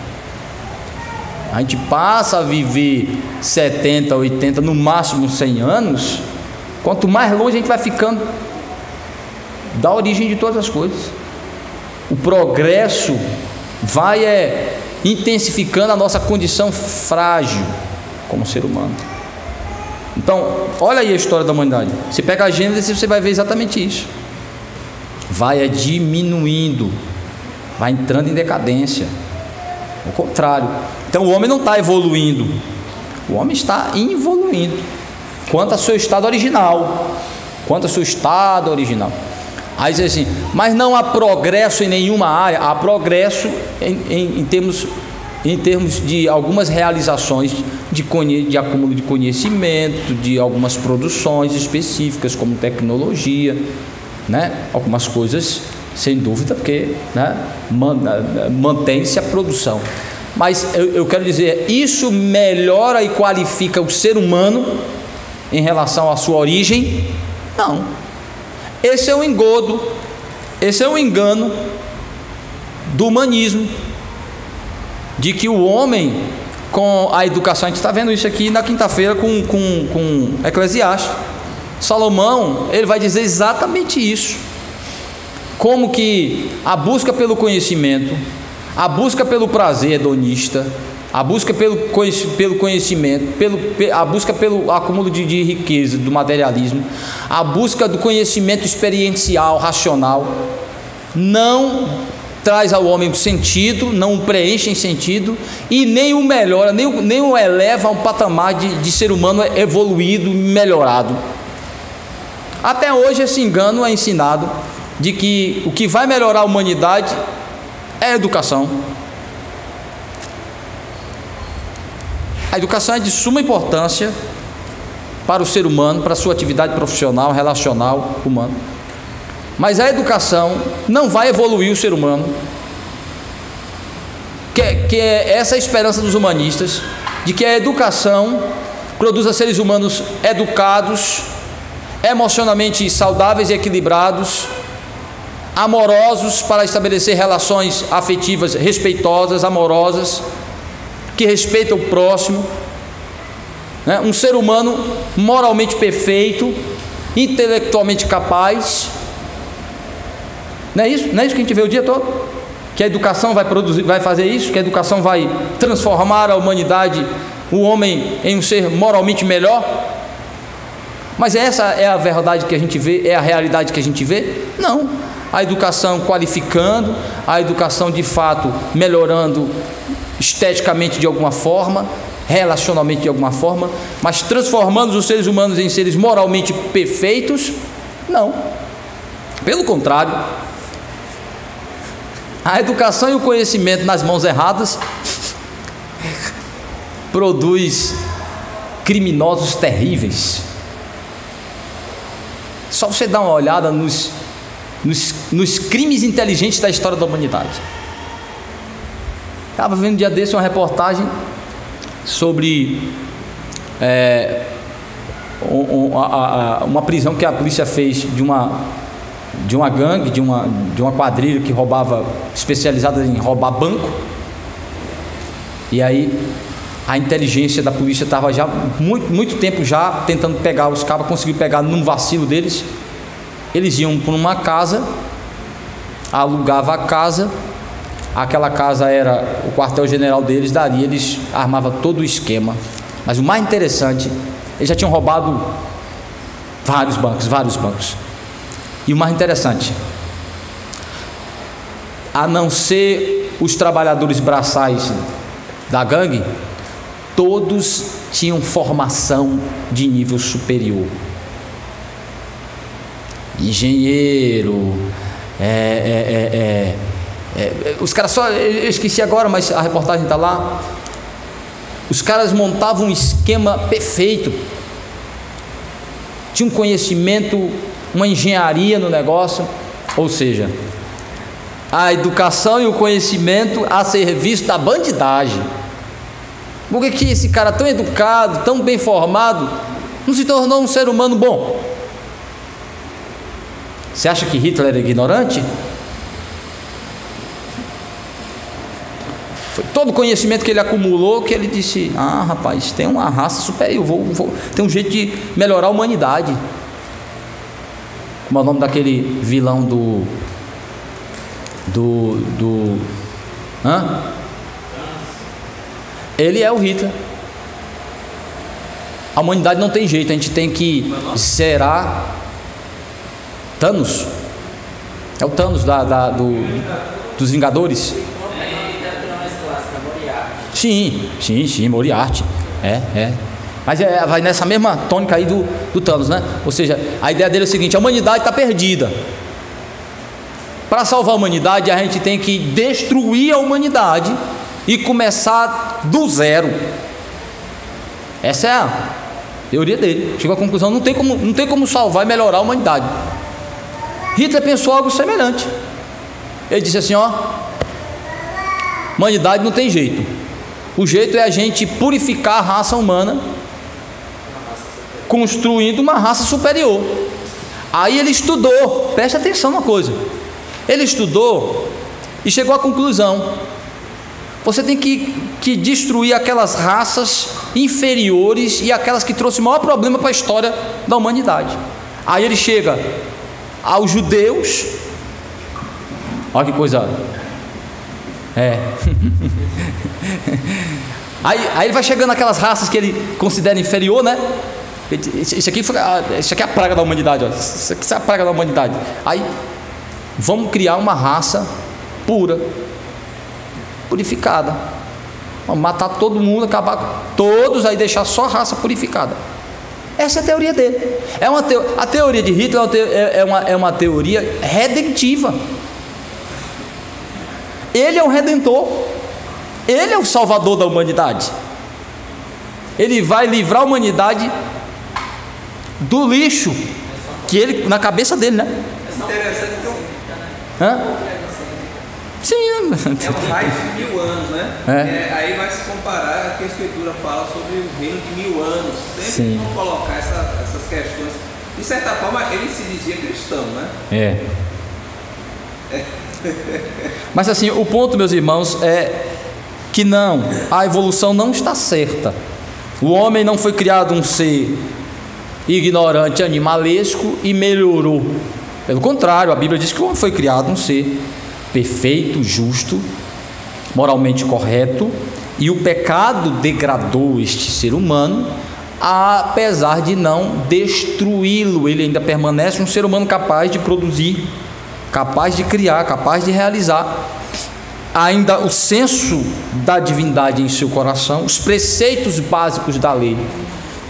A gente passa a viver 70, 80, no máximo 100 anos. Quanto mais longe a gente vai ficando da origem de todas as coisas. O progresso vai intensificando a nossa condição frágil como ser humano. Então, olha aí a história da humanidade. Você pega a Gênesis, você vai ver exatamente isso. Vai diminuindo, vai entrando em decadência. Ao contrário. Então o homem não está evoluindo, o homem está involuindo quanto ao seu estado original. Aí diz assim, mas não há progresso em nenhuma área. Há progresso em termos em termos de algumas realizações de acúmulo de conhecimento, de algumas produções específicas, como tecnologia, né? Algumas coisas, sem dúvida, porque, né, mantém-se a produção. Mas eu quero dizer, isso melhora e qualifica o ser humano em relação à sua origem? Não. Esse é o engodo, esse é o engano do humanismo, de que o homem, com a educação, a gente está vendo isso aqui na quinta-feira com Eclesiastes. Salomão, ele vai dizer exatamente isso, como que a busca pelo conhecimento, a busca pelo prazer hedonista, a busca pelo conhecimento, a busca pelo acúmulo de riqueza, do materialismo, a busca do conhecimento experiencial, racional, não traz ao homem sentido, não o preenche em sentido e nem o melhora, nem o eleva a um patamar de ser humano evoluído, melhorado. Até hoje esse engano é ensinado de que o que vai melhorar a humanidade é a educação. A educação é de suma importância para o ser humano, para a sua atividade profissional, relacional, humana. Mas a educação não vai evoluir o ser humano, que é essa a esperança dos humanistas, de que a educação produza seres humanos educados, emocionalmente saudáveis e equilibrados, amorosos para estabelecer relações afetivas respeitosas, amorosas, que respeitam o próximo, né? Um ser humano moralmente perfeito, intelectualmente capaz. Não é isso que a gente vê o dia todo? Que a educação vai fazer isso, que a educação vai transformar a humanidade, o homem, em um ser moralmente melhor? Mas essa é a verdade que a gente vê, é a realidade que a gente vê? Não. A educação qualificando, a educação de fato melhorando esteticamente de alguma forma, relacionalmente de alguma forma, mas transformando os seres humanos em seres moralmente perfeitos? Não. Pelo contrário, a educação e o conhecimento nas mãos erradas produz criminosos terríveis. Só você dar uma olhada nos crimes inteligentes da história da humanidade. Estava vendo um dia desse uma reportagem sobre uma prisão que a polícia fez de uma gangue, de uma quadrilha que roubava, especializada em roubar banco. E aí a inteligência da polícia estava já muito tempo já tentando pegar os cabras, conseguiu pegar num vacilo deles. Eles iam por uma casa, alugava a casa, aquela casa era o quartel-general deles, dali eles armavam todo o esquema. Mas o mais interessante, eles já tinham roubado vários bancos. E o mais interessante, a não ser os trabalhadores braçais da gangue, todos tinham formação de nível superior. Engenheiro, os caras só, eu esqueci agora, mas a reportagem está lá. Os caras montavam um esquema perfeito, tinham um conhecimento, uma engenharia no negócio, ou seja, a educação e o conhecimento a serviço da bandidagem. Por que esse cara tão educado, tão bem formado, não se tornou um ser humano bom? Você acha que Hitler era ignorante? Foi todo o conhecimento que ele acumulou que ele disse: ah, rapaz, tem uma raça superior, tem um jeito de melhorar a humanidade. Como é o nome daquele vilão Ele é o Hitler. A humanidade não tem jeito, a gente tem que zerar. Thanos? É o Thanos dos Vingadores? Sim, Moriarty. Mas vai nessa mesma tônica aí do Thanos, né? Ou seja, a ideia dele é o seguinte: a humanidade está perdida. Para salvar a humanidade, a gente tem que destruir a humanidade e começar do zero. Essa é a teoria dele. Chegou à conclusão: não tem como salvar e melhorar a humanidade. Hitler pensou algo semelhante. Ele disse assim: ó, humanidade não tem jeito. O jeito é a gente purificar a raça humana, construindo uma raça superior. Aí ele estudou, preste atenção numa coisa. Ele estudou e chegou à conclusão: você tem que destruir aquelas raças inferiores e aquelas que trouxeram o maior problema para a história da humanidade. Aí ele chega aos judeus. Olha que coisa. Aí ele vai chegando naquelas raças que ele considera inferior, né? Isso aqui é a praga da humanidade, ó. Isso aqui é a praga da humanidade. Aí vamos criar uma raça pura, purificada. Vamos matar todo mundo, acabar com todos, aí deixar só a raça purificada. Essa é a teoria dele. A teoria de Hitler é uma teoria redentiva. Ele é o redentor. Ele é o salvador da humanidade. Ele vai livrar a humanidade do lixo que ele, na cabeça dele, né? É interessante que sim, é mais de 1000 anos, né? Aí vai se comparar que a Escritura fala sobre o reino de 1000 anos. Sempre vão colocar essas questões. De certa forma, ele se dizia cristão, né? Mas assim, o ponto, meus irmãos, é que não, a evolução não está certa. O homem não foi criado um ser ignorante, animalesco e melhorou. Pelo contrário, a Bíblia diz que o homem foi criado um ser perfeito, justo, moralmente correto, e o pecado degradou este ser humano, apesar de não destruí-lo. Ele ainda permanece um ser humano capaz de produzir, capaz de criar, capaz de realizar. Ainda o senso da divindade em seu coração, os preceitos básicos da lei,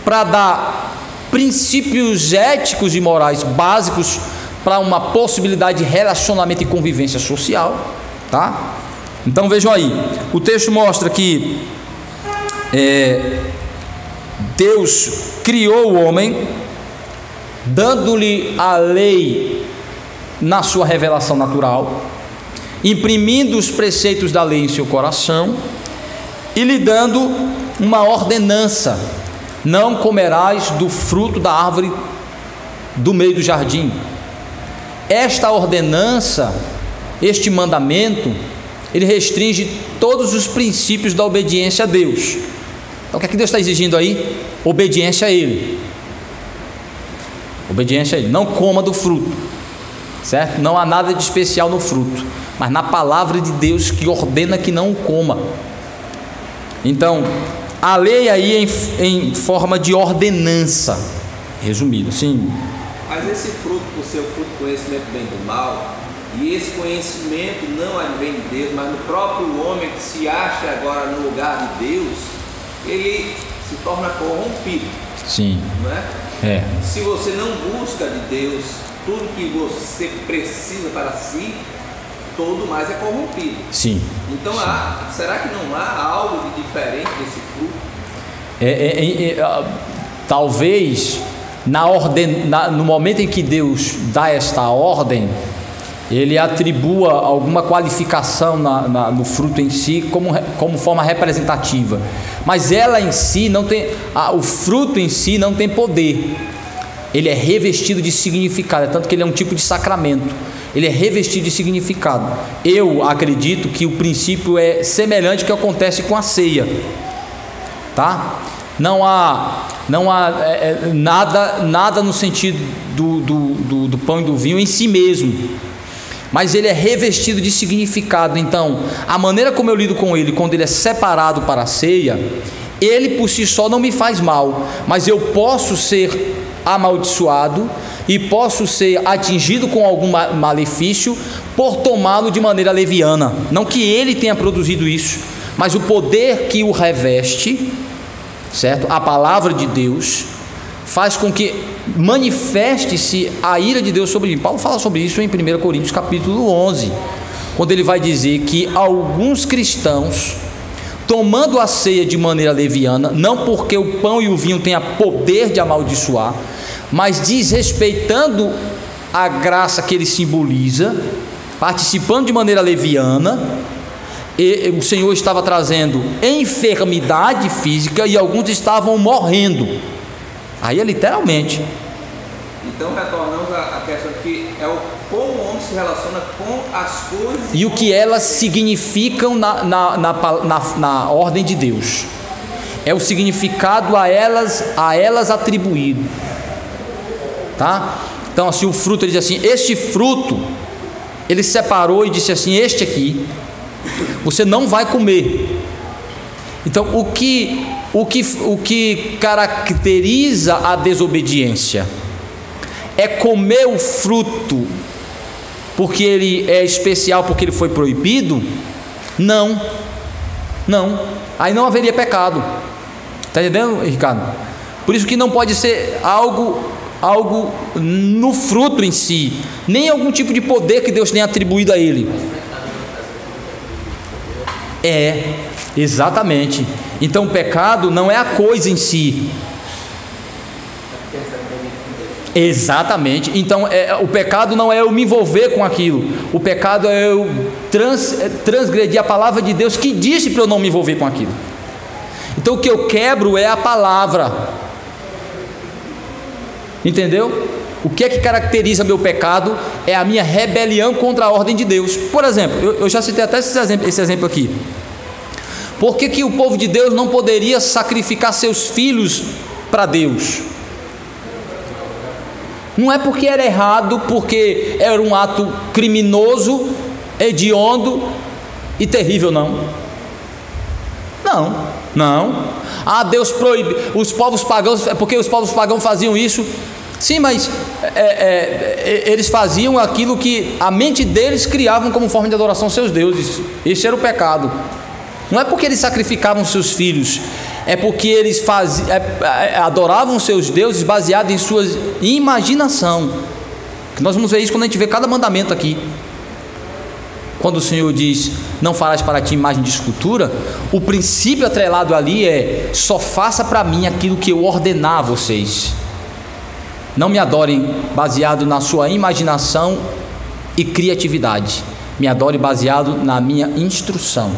para dar princípios éticos e morais básicos para uma possibilidade de relacionamento e convivência social, tá? Então vejam aí, o texto mostra que Deus criou o homem, dando-lhe a lei na sua revelação natural, imprimindo os preceitos da lei em seu coração e lhe dando uma ordenança: não comerás do fruto da árvore do meio do jardim. Esta ordenança, este mandamento, ele restringe todos os princípios da obediência a Deus. Então o que é que Deus está exigindo aí? Obediência a Ele. Obediência a Ele. Não coma do fruto, certo? Não há nada de especial no fruto, mas na palavra de Deus que ordena que não o coma. Então, a lei aí em forma de ordenança, resumido, sim. Mas esse fruto, por ser o fruto do conhecimento do bem e do mal, e esse conhecimento não advém de Deus, mas no próprio homem que se acha agora no lugar de Deus, ele se torna corrompido. Sim. Não é? Se você não busca de Deus tudo que você precisa para si, todo mais é corrompido. Sim. Então, será que não há algo de diferente desse fruto? Talvez no momento em que Deus dá esta ordem, Ele atribua alguma qualificação no fruto em si como forma representativa, mas ela em si não tem, o fruto em si não tem poder. Ele é revestido de significado, tanto que ele é um tipo de sacramento. Ele é revestido de significado. Eu acredito que o princípio é semelhante ao que acontece com a ceia, tá? Não há nada no sentido do pão e do vinho em si mesmo, mas ele é revestido de significado. Então, a maneira como eu lido com ele, quando ele é separado para a ceia, ele por si só não me faz mal, mas eu posso ser amaldiçoado e posso ser atingido com algum malefício por tomá-lo de maneira leviana. Não que ele tenha produzido isso, mas o poder que o reveste, certo? A palavra de Deus faz com que manifeste-se a ira de Deus sobre mim. Paulo fala sobre isso em 1 Coríntios capítulo 11, quando ele vai dizer que alguns cristãos tomando a ceia de maneira leviana, não porque o pão e o vinho tenham poder de amaldiçoar, mas desrespeitando a graça que ele simboliza, participando de maneira leviana. E o Senhor estava trazendo enfermidade física e alguns estavam morrendo. Aí é literalmente. Então retornamos à questão que é como o homem se relaciona com as coisas e o que elas significam na ordem de Deus. É o significado a elas atribuído. Tá? Então assim, o fruto, ele diz assim, este fruto ele separou e disse assim, este aqui você não vai comer. Então o que caracteriza a desobediência é comer o fruto porque ele é especial, porque ele foi proibido? Não, aí não haveria pecado. Está entendendo, Ricardo? Por isso que não pode ser algo no fruto em si, nem algum tipo de poder que Deus tenha atribuído a ele. Exatamente. Então o pecado não é a coisa em si. Exatamente. Então o pecado não é eu me envolver com aquilo. O pecado é eu transgredir a palavra de Deus que disse para eu não me envolver com aquilo. Então o que eu quebro é a palavra. Entendeu? O que é que caracteriza meu pecado? É a minha rebelião contra a ordem de Deus. Por exemplo, eu já citei até esse exemplo aqui. Por que o povo de Deus não poderia sacrificar seus filhos para Deus? Não é porque era errado, porque era um ato criminoso, hediondo e terrível, não. Ah, Deus proíbe. Os povos pagãos, porque os povos pagãos faziam isso. Sim, mas eles faziam aquilo que a mente deles criavam como forma de adoração aos seus deuses. Esse era o pecado. Não é porque eles sacrificavam seus filhos, é porque eles adoravam seus deuses baseado em sua imaginação. Nós vamos ver isso quando a gente vê cada mandamento aqui. Quando o Senhor diz, não farás para ti imagem de escultura, o princípio atrelado ali é, só faça para mim aquilo que eu ordenar a vocês. Não me adorem baseado na sua imaginação e criatividade. Me adore baseado na minha instrução.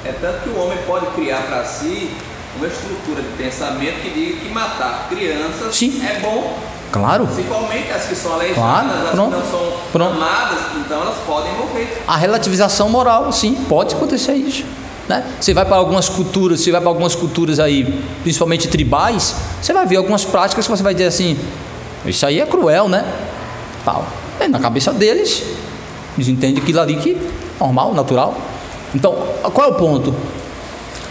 É tanto que o homem pode criar para si uma estrutura de pensamento que diga que matar crianças Sim. é bom. Claro. Principalmente as que são aleijadas, claro. as que não são amadas, então elas podem morrer. A relativização moral, sim, pode acontecer isso. Né? Você vai para algumas culturas aí, principalmente tribais, você vai ver algumas práticas que você vai dizer assim, isso aí é cruel, né? Tal. Na cabeça deles, eles entendem aquilo ali que é normal, natural. Então, qual é o ponto?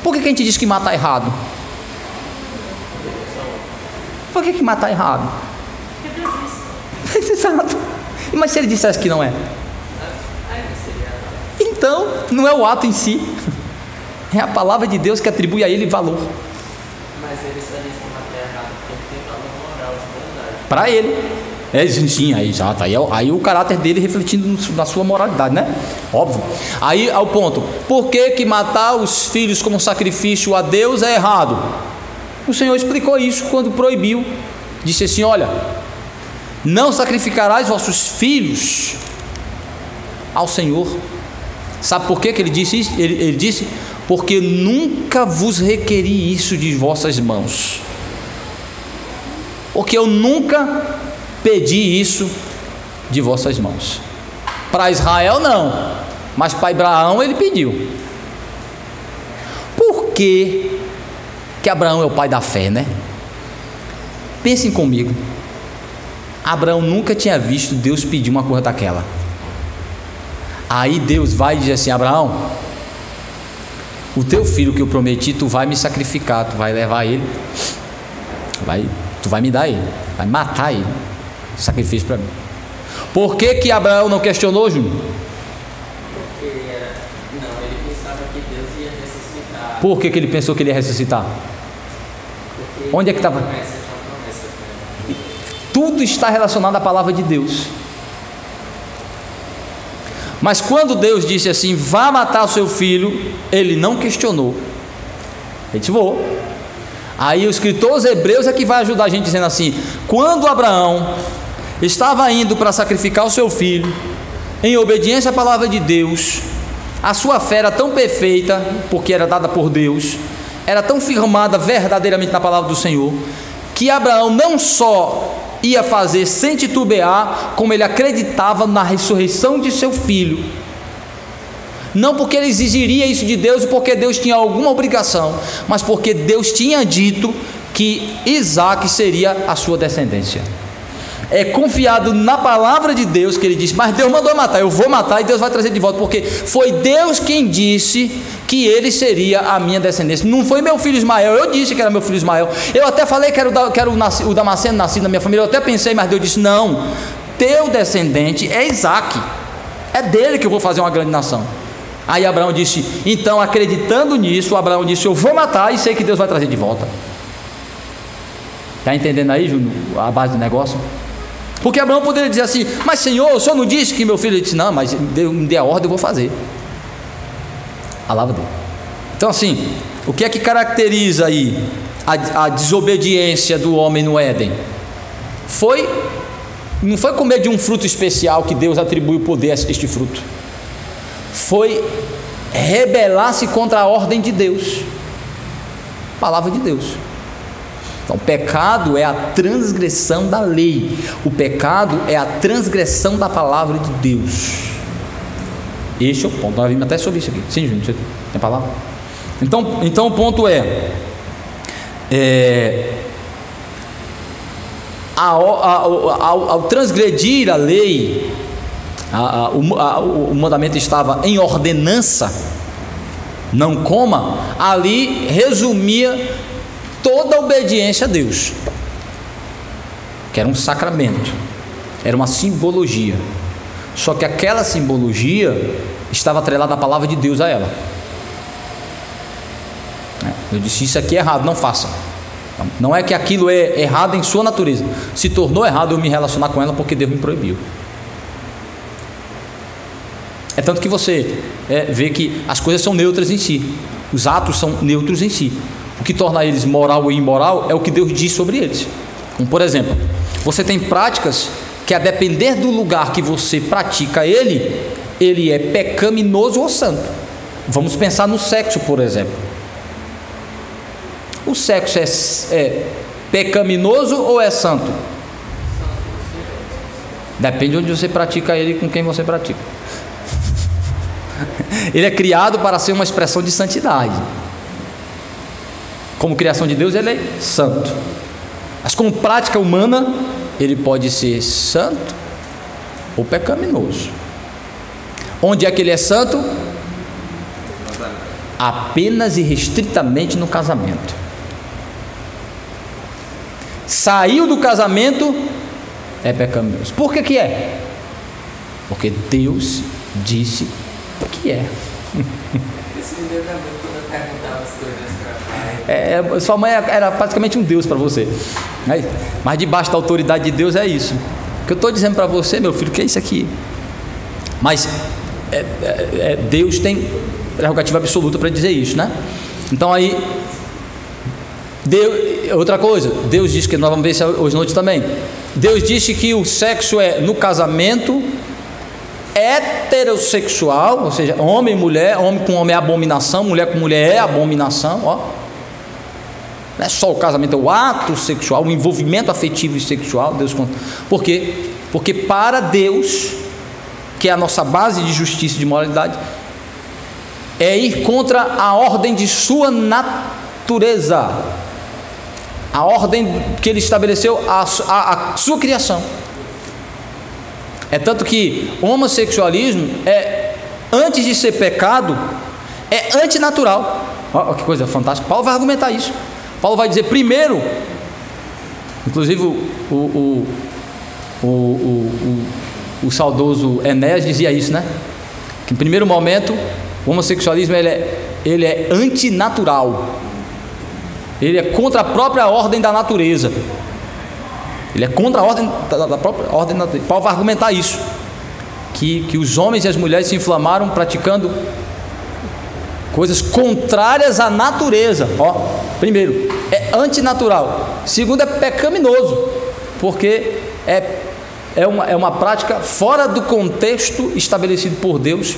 Por que a gente diz que matar é errado? Por que matar é errado? Exato. Mas se ele dissesse que não é? Então, não é o ato em si. É a palavra de Deus que atribui a ele valor. Mas ele só diz que matar é errado porque tem valor moral, de verdade. Para ele. Sim, aí exato. Aí o caráter dele refletindo na sua moralidade, né? Óbvio. Aí ao ponto. Por que matar os filhos como sacrifício a Deus é errado? O Senhor explicou isso quando proibiu. Disse assim, olha, não sacrificarás vossos filhos ao Senhor. Sabe por que ele disse isso? Ele disse, porque nunca vos requeri isso de vossas mãos. Porque eu nunca pedi isso de vossas mãos. Para Israel não, mas para Abraão ele pediu. Por que Abraão é o pai da fé, né? Pensem comigo. Abraão nunca tinha visto Deus pedir uma coisa daquela. Aí Deus vai e diz assim, Abraão, o teu filho que eu prometi, tu vai me sacrificar, tu vai levar ele, tu vai me dar ele, vai matar ele, sacrifício para mim. Por que Abraão não questionou, Júnior? Porque ele pensava que Deus ia ressuscitar. Por que ele pensou que ele ia ressuscitar? Porque onde é que estava? Tudo está relacionado à palavra de Deus. Mas quando Deus disse assim, vá matar o seu filho, ele não questionou. Ele disse, vou. Aí o escritor aos Hebreus é que vai ajudar a gente dizendo assim, quando Abraão estava indo para sacrificar o seu filho, em obediência à palavra de Deus, a sua fé era tão perfeita, porque era dada por Deus, era tão firmada verdadeiramente na palavra do Senhor, que Abraão não só ia fazer sem titubear, como ele acreditava na ressurreição de seu filho. Não porque ele exigiria isso de Deus, porque Deus tinha alguma obrigação, mas porque Deus tinha dito que Isaque seria a sua descendência. É confiado na palavra de Deus que ele disse, mas Deus mandou matar, eu vou matar e Deus vai trazer de volta, porque foi Deus quem disse que ele seria a minha descendência. Não foi meu filho Ismael, eu disse que era meu filho Ismael. Eu até falei que era o Damasceno nascido na minha família, eu até pensei, mas Deus disse, não, teu descendente é Isaque, é dele que eu vou fazer uma grande nação. Aí Abraão disse, então acreditando nisso, Abraão disse, eu vou matar e sei que Deus vai trazer de volta. Está entendendo aí, Júnior, a base do negócio? Porque Abraão poderia dizer assim, mas Senhor, o Senhor não disse que meu filho? Ele disse, não, mas me dê a ordem, eu vou fazer. A palavra dele. Então assim, o que é que caracteriza aí a desobediência do homem no Éden? Não foi comer de um fruto especial que Deus atribui o poder a este fruto. Foi rebelar-se contra a ordem de Deus, palavra de Deus. Então, o pecado é a transgressão da lei, o pecado é a transgressão da palavra de Deus. Este é o ponto. Nós vimos até sobre isso aqui. Sim, Júnior, você tem palavra? Então o ponto ao transgredir a lei, o mandamento estava em ordenança, não coma, ali resumia toda a obediência a Deus, que era um sacramento, era uma simbologia, só que aquela simbologia estava atrelada à palavra de Deus a ela. Eu disse, isso aqui é errado, não faça. Não é que aquilo é errado em sua natureza, se tornou errado eu me relacionar com ela porque Deus me proibiu. É tanto que você vê que as coisas são neutras em si, os atos são neutros em si. O que torna eles moral ou imoral é o que Deus diz sobre eles. Como por exemplo, você tem práticas que a depender do lugar que você pratica ele é pecaminoso ou santo. Vamos pensar no sexo, por exemplo. O sexo é pecaminoso ou é santo? Depende de onde você pratica ele e com quem você pratica. Ele é criado para ser uma expressão de santidade. Como criação de Deus, ele é santo. Mas como prática humana, ele pode ser santo ou pecaminoso. Onde é que ele é santo? Apenas e restritamente no casamento. Saiu do casamento, é pecaminoso. Por que é? Porque Deus disse que é. Isso me deu também quando eu perguntava as coisas para sua mãe era praticamente um Deus para você, mas debaixo da autoridade de Deus é isso. O que eu estou dizendo para você, meu filho, que é isso aqui? Mas Deus tem prerrogativa absoluta para dizer isso, né? Então aí, outra coisa, Deus disse que nós vamos ver isso hoje à noite também. Deus disse que o sexo é no casamento heterossexual, ou seja, homem e mulher, homem com homem é abominação, mulher com mulher é abominação, ó. Não é só o casamento, é o ato sexual, o envolvimento afetivo e sexual. Deus, por quê? Porque para Deus, que é a nossa base de justiça e de moralidade, é ir contra a ordem de sua natureza, a ordem que ele estabeleceu, a sua criação. É tanto que o homossexualismo antes de ser pecado, é antinatural. Olha que coisa fantástica. Paulo vai argumentar isso. Paulo vai dizer primeiro, inclusive o saudoso Enéas dizia isso, né? Que em primeiro momento o homossexualismo ele é antinatural. Ele é contra a própria ordem da natureza. Ele é contra a ordem da própria ordem da natureza. Paulo vai argumentar isso, que os homens e as mulheres se inflamaram praticando coisas contrárias à natureza. Primeiro, é antinatural. Segundo, é pecaminoso, porque é uma prática fora do contexto estabelecido por Deus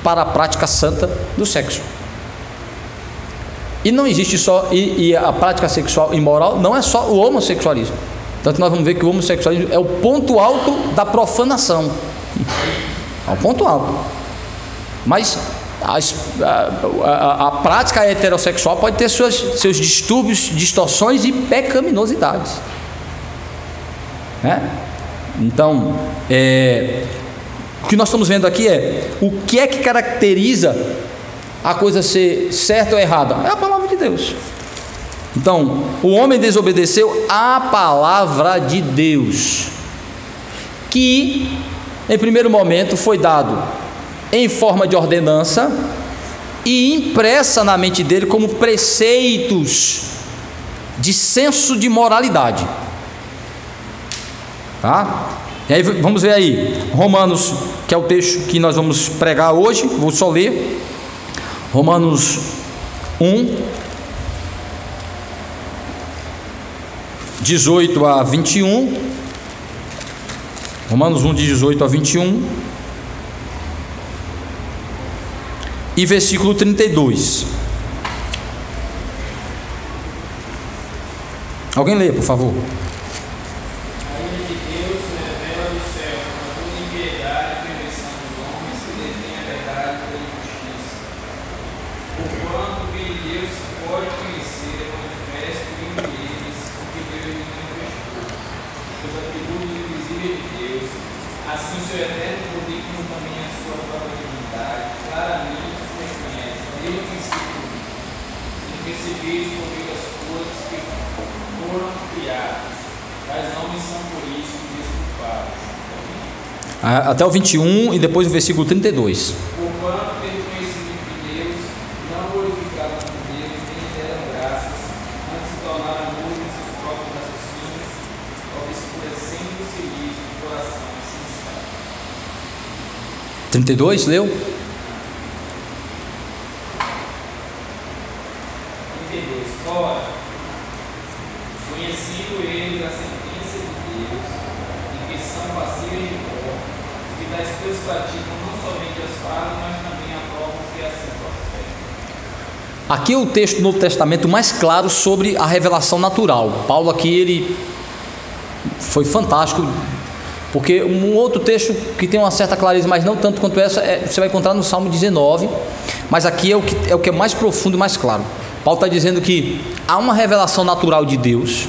para a prática santa do sexo. E não existe só, e a prática sexual imoral não é só o homossexualismo. Tanto nós vamos ver que o homossexualismo é o ponto alto da profanação. É o ponto alto. Mas a prática heterossexual pode ter seus distúrbios, distorções e pecaminosidades, né? Então, o que nós estamos vendo aqui é o que é que caracteriza a coisa ser certa ou errada? É a palavra de Deus. Então, o homem desobedeceu à palavra de Deus, que em primeiro momento foi dado em forma de ordenança e impressa na mente dele como preceitos de senso de moralidade. Tá? E aí vamos ver aí Romanos, que é o texto que nós vamos pregar hoje. Vou só ler Romanos 1, 18 a 21. Romanos 1, de 18 a 21. E versículo 32. Alguém lê, por favor. Até o 21 e depois o versículo 32. Porquanto, pelo conhecimento de Deus, não glorificaram a Deus, nem deram graças, antes se tornaram mudos em seus próprios raciocínios, obscurecendo-se de coração insensato. 32, leu? 32. Ora, conhecendo eles a sentença de Deus, em que são passíveis de morte, que tais coisas praticam não somente as fazem, mas também aprovam que assim prosperem. Aqui é o texto do Novo Testamento mais claro sobre a revelação natural. Paulo aqui, ele foi fantástico, porque um outro texto que tem uma certa clareza, mas não tanto quanto essa, você vai encontrar no Salmo 19, mas aqui é o que é mais profundo e mais claro. Paulo está dizendo que há uma revelação natural de Deus,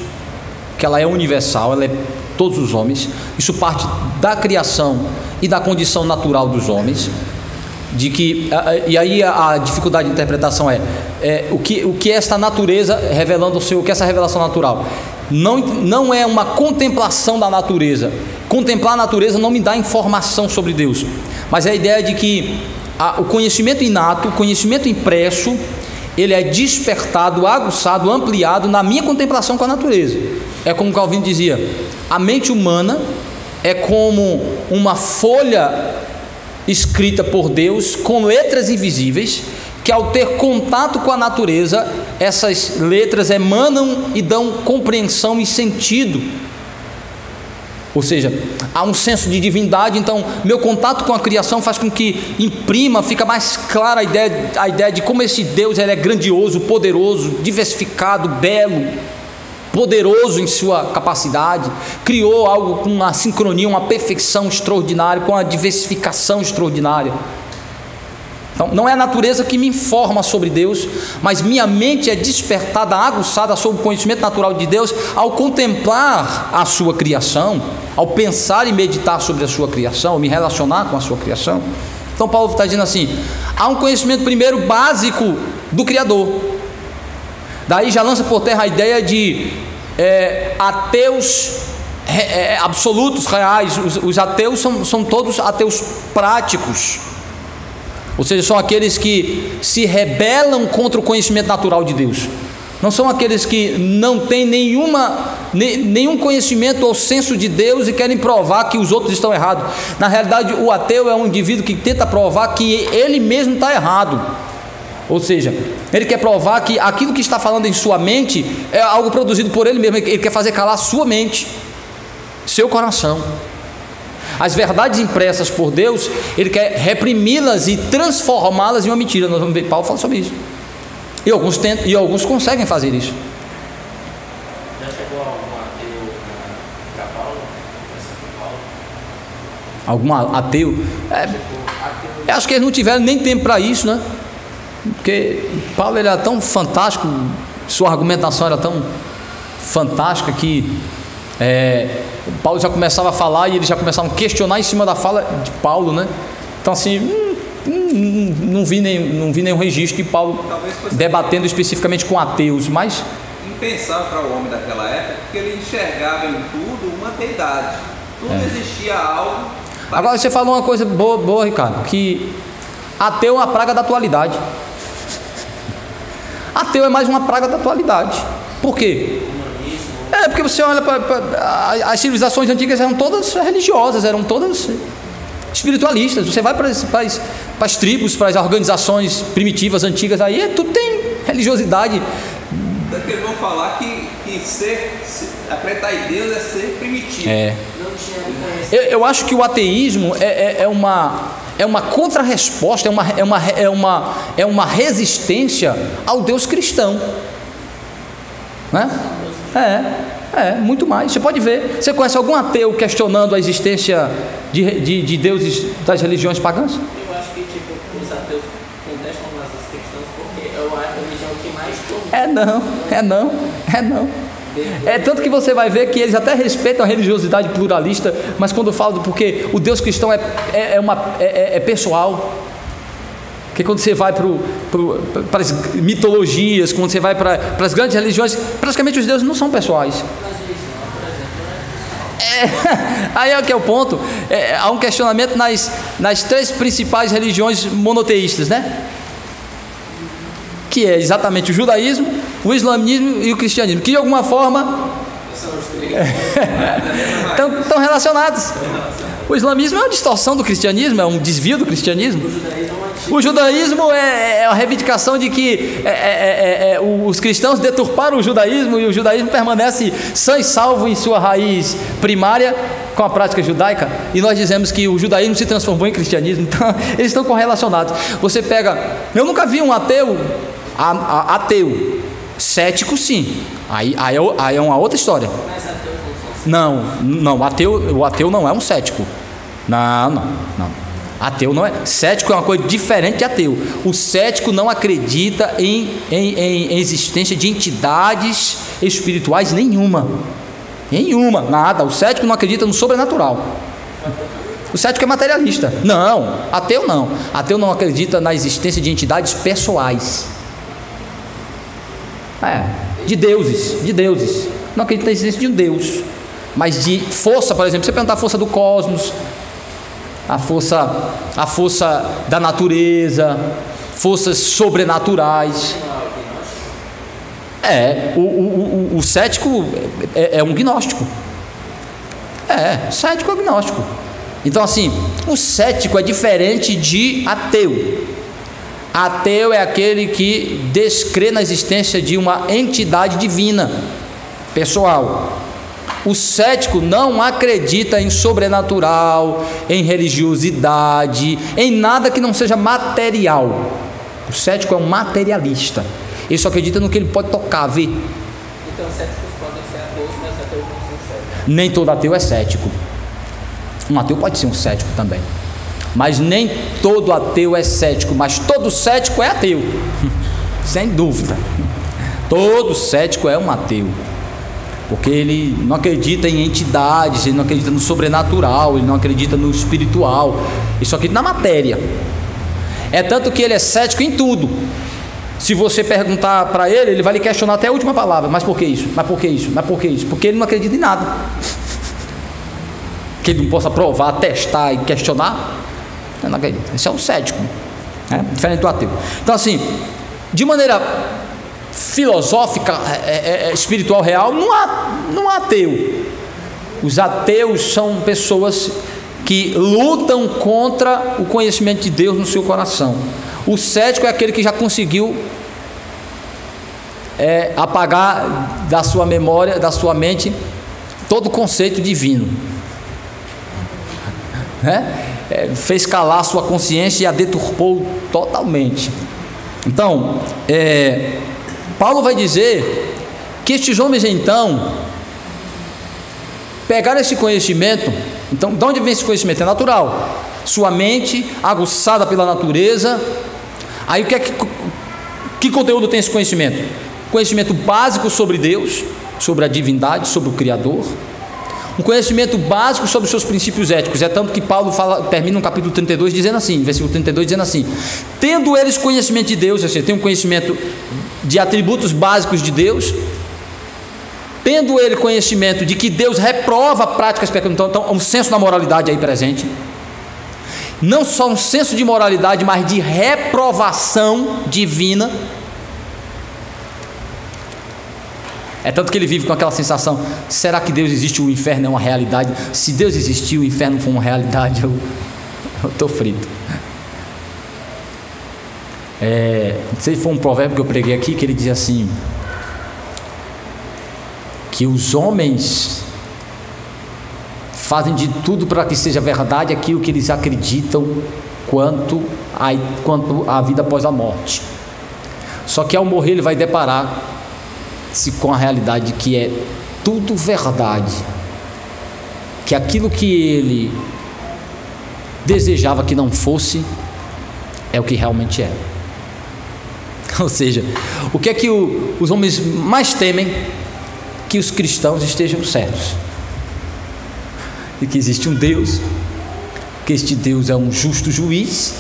que ela é universal, ela é todos os homens. Isso parte da criação e da condição natural dos homens, e aí a dificuldade de interpretação o que é esta natureza revelando o seu, o que é essa revelação natural? Não é uma contemplação da natureza. Contemplar a natureza não me dá informação sobre Deus, mas é a ideia de que o conhecimento inato, o conhecimento impresso, ele é despertado, aguçado, ampliado na minha contemplação com a natureza. É como Calvino dizia: a mente humana é como uma folha escrita por Deus com letras invisíveis, que ao ter contato com a natureza, essas letras emanam e dão compreensão e sentido. Ou seja, há um senso de divindade. Então, meu contato com a criação faz com que imprima, fica mais clara a ideia de como esse Deus ele é grandioso, poderoso, diversificado, belo, poderoso em sua capacidade, criou algo com uma sincronia, uma perfeição extraordinária, com uma diversificação extraordinária. Então, não é a natureza que me informa sobre Deus, mas minha mente é despertada, aguçada sobre o conhecimento natural de Deus ao contemplar a sua criação, ao pensar e meditar sobre a sua criação, ao me relacionar com a sua criação. Então Paulo está dizendo assim: há um conhecimento primeiro básico do Criador. Daí já lança por terra a ideia de ateus absolutos, reais. Os ateus são todos ateus práticos. Ou seja, são aqueles que se rebelam contra o conhecimento natural de Deus. Não são aqueles que não têm nenhum conhecimento ou senso de Deus e querem provar que os outros estão errados. Na realidade, o ateu é um indivíduo que tenta provar que ele mesmo está errado. Ou seja, ele quer provar que aquilo que está falando em sua mente é algo produzido por ele mesmo. Ele quer fazer calar sua mente, seu coração. As verdades impressas por Deus, ele quer reprimi-las e transformá-las em uma mentira. Nós vamos ver Paulo falar sobre isso. E alguns tentam, e alguns conseguem fazer isso. Já chegou algum ateu para Paulo? Algum ateu? Eu acho que eles não tiveram nem tempo para isso, né? Porque Paulo ele era tão fantástico, sua argumentação era tão fantástica que Paulo já começava a falar e eles já começavam a questionar em cima da fala de Paulo, né? Então assim, não vi nenhum registro de Paulo debatendo especificamente com ateus, mas impensável para o homem daquela época, porque ele enxergava em tudo uma deidade. Tudo existia algo. Agora você falou uma coisa boa, Ricardo, que ateu é uma praga da atualidade. Ateu é mais uma praga da atualidade. Por quê? Porque você olha para as civilizações antigas, eram todas religiosas, eram todas espiritualistas. Você vai para as tribos, para as organizações primitivas, antigas, aí tudo tem religiosidade. Porque eles vão falar que acreditar em Deus é ser primitivo. Eu acho que o ateísmo é uma contrarresposta, é uma resistência ao Deus cristão, né? Muito mais. Você pode ver. Você conhece algum ateu questionando a existência de deuses das religiões pagãs? Eu acho que os ateus contestam essas questões porque é a religião que mais não. É tanto que você vai ver que eles até respeitam a religiosidade pluralista, mas quando falam porque o Deus cristão é pessoal. Porque quando você vai para as mitologias, quando você vai para as grandes religiões, praticamente os deuses não são pessoais. Aí é que é o ponto. Há um questionamento nas três principais religiões monoteístas, né? Que é exatamente o judaísmo, o islamismo e o cristianismo, que de alguma forma estão relacionados. O islamismo é uma distorção do cristianismo, é um desvio do cristianismo. O judaísmo é a reivindicação de que os cristãos deturparam o judaísmo e o judaísmo permanece sã e salvo em sua raiz primária com a prática judaica, e nós dizemos que o judaísmo se transformou em cristianismo. Então eles estão correlacionados. Você pega, eu nunca vi um ateu cético, sim, aí é uma outra história. Não, o ateu não é um cético. Não. Ateu não é. Cético é uma coisa diferente de ateu. O cético não acredita em existência de entidades espirituais nenhuma, nada. O cético não acredita no sobrenatural. O cético é materialista. Não, ateu não. Ateu não acredita na existência de entidades pessoais. De deuses. Não acredita na existência de um Deus. Mas de força, por exemplo, você perguntar a força do cosmos, a força da natureza, forças sobrenaturais. O cético é um gnóstico. Cético é gnóstico. Então assim, o cético é diferente de ateu. Ateu é aquele que descrê na existência de uma entidade divina, pessoal. O cético não acredita em sobrenatural, em religiosidade, em nada que não seja material. O cético é um materialista. Ele só acredita no que ele pode tocar, ver. Então céticos podem ser ateus, mas ateus não são céticos. Nem todo ateu é cético. Um ateu pode ser um cético também. Mas nem todo ateu é cético, mas todo cético é ateu. Sem dúvida. Todo cético é um ateu. Porque ele não acredita em entidades, ele não acredita no sobrenatural, ele não acredita no espiritual, ele só acredita na matéria. É tanto que ele é cético em tudo. Se você perguntar para ele, ele vai lhe questionar até a última palavra. Mas por que isso? Mas por que isso? Mas por que isso? Porque ele não acredita em nada. Que ele não possa provar, testar e questionar, ele não acredita. Esse é um cético, diferente do ateu. Então assim, de maneira filosófica, espiritual real, não há ateu. Os ateus são pessoas que lutam contra o conhecimento de Deus no seu coração. O cético é aquele que já conseguiu apagar da sua memória, da sua mente, todo o conceito divino, fez calar a sua consciência e a deturpou totalmente. Então, Paulo vai dizer que estes homens então pegaram esse conhecimento. Então, de onde vem esse conhecimento? É natural. Sua mente aguçada pela natureza. Aí que conteúdo tem esse conhecimento? Conhecimento básico sobre Deus, sobre a divindade, sobre o Criador. Um conhecimento básico sobre os seus princípios éticos. É tanto que Paulo termina no capítulo 32 dizendo assim, versículo 32 dizendo assim: tendo eles conhecimento de Deus, ou seja, tem um conhecimento de atributos básicos de Deus, tendo ele conhecimento de que Deus reprova práticas pecaminosas. Então um senso da moralidade aí presente, não só um senso de moralidade, mas de reprovação divina. É tanto que ele vive com aquela sensação: será que Deus existe? O inferno é uma realidade? Se Deus existir, o inferno for uma realidade, eu estou frito. Não sei se foi um provérbio que eu preguei aqui, que ele diz assim, que os homens fazem de tudo para que seja verdade aquilo que eles acreditam quanto à vida após a morte. Só que ao morrer ele vai deparar-se com a realidade que é tudo verdade, que aquilo que ele desejava que não fosse é o que realmente é. Ou seja, o que é que os homens mais temem? Que os cristãos estejam certos, e que existe um Deus, que este Deus é um justo juiz,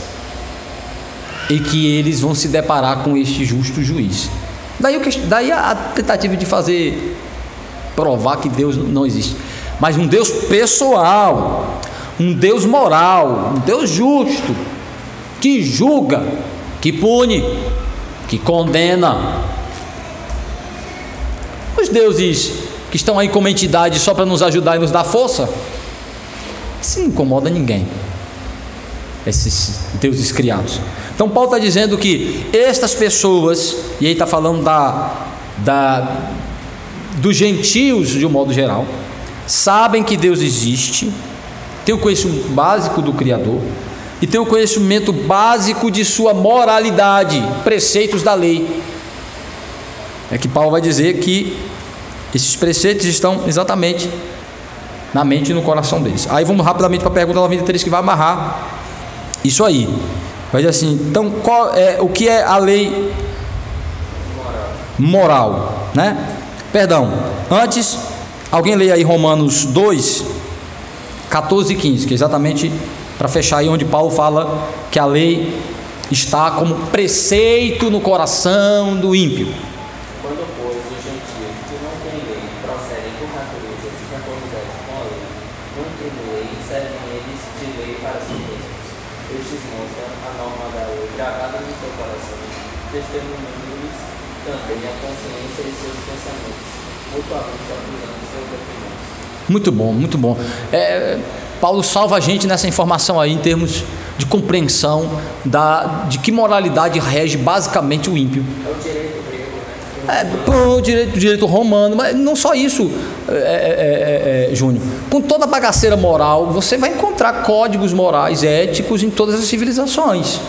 e que eles vão se deparar com este justo juiz. Daí a tentativa de provar que Deus não existe, mas um Deus pessoal, um Deus moral, um Deus justo, que julga, que pune, que condena. Os deuses que estão aí como entidade só para nos ajudar e nos dar força, isso não incomoda ninguém, esses deuses criados. Então Paulo está dizendo que estas pessoas, e aí está falando dos gentios de um modo geral, sabem que Deus existe, tem o conhecimento básico do Criador e tem o conhecimento básico de sua moralidade, preceitos da lei. É que Paulo vai dizer que esses preceitos estão exatamente na mente e no coração deles. Aí vamos rapidamente para a pergunta 93, que vai amarrar isso aí. Vai dizer assim: então o que é a lei moral, né? Perdão, antes, alguém lê aí Romanos 2, 14 e 15, que é exatamente para fechar aí onde Paulo fala que a lei está como preceito no coração do ímpio. Quando, pois, os gentios que não têm lei procedem por natureza de conformidade com a lei, não tendo lei, servem eles de lei para si mesmos. Estes mostram a norma da lei gravada no seu coração, testemunhando-lhes também a consciência e seus pensamentos, mutuamente acusando seus defeitos. Muito bom, muito bom. Paulo salva a gente nessa informação aí, em termos de compreensão de que moralidade rege basicamente o ímpio. É o direito grego, né? O direito romano, mas não só isso, Júnior. Com toda a bagaceira moral, você vai encontrar códigos morais, éticos em todas as civilizações.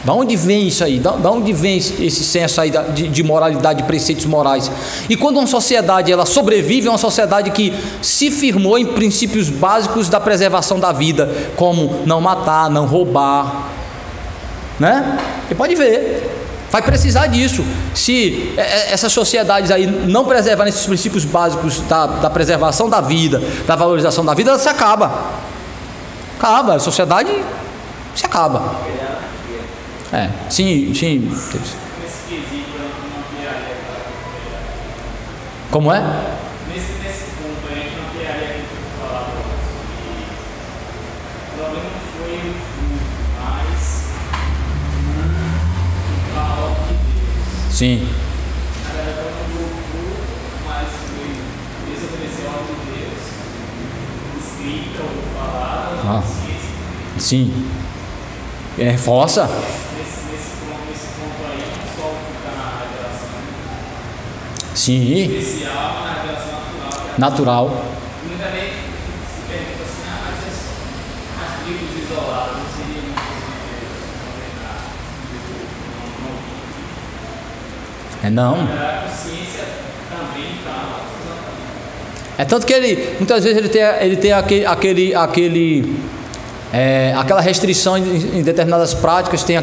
Da onde vem isso aí? Da onde vem esse senso aí de moralidade, de preceitos morais? E quando uma sociedade ela sobrevive, é uma sociedade que se firmou em princípios básicos da preservação da vida, como não matar, não roubar, né? Você pode ver, vai precisar disso. Se essas sociedades aí não preservarem esses princípios básicos da preservação da vida, da valorização da vida, ela se acaba. A sociedade se acaba. Sim. Nesse quesito, não criaria Como é? Nesse ponto, a gente não criaria aquilo que eu falava o problema não foi o justo, mas o caos de Deus. Sim. A Sim. Reforça. Nesse ponto aí, não só fica na revelação Sim. especial, mas na revelação natural. Natural. Muita gente se pergunta assim, mas as tribos isoladas não seriam muito Não. a consciência também está. É tanto que ele, muitas vezes ele tem aquela restrição em determinadas práticas, tem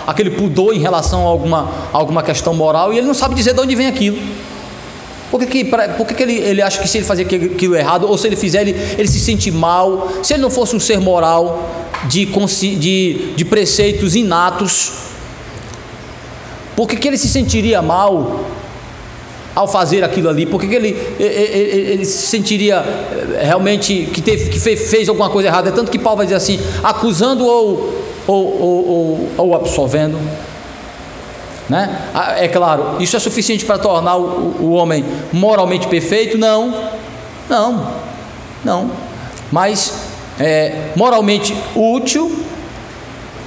aquele pudor em relação a alguma questão moral, e ele não sabe dizer de onde vem aquilo. Por que ele acha que se ele fazer aquilo errado, ou se ele fizer, ele se sente mal? Se ele não fosse um ser moral de preceitos inatos, por que ele se sentiria mal ao fazer aquilo ali? Por que ele se sentiria realmente que fez alguma coisa errada? É tanto que Paulo vai dizer assim, acusando ou absolvendo, né? É claro, isso é suficiente para tornar o homem moralmente perfeito? Não, mas moralmente útil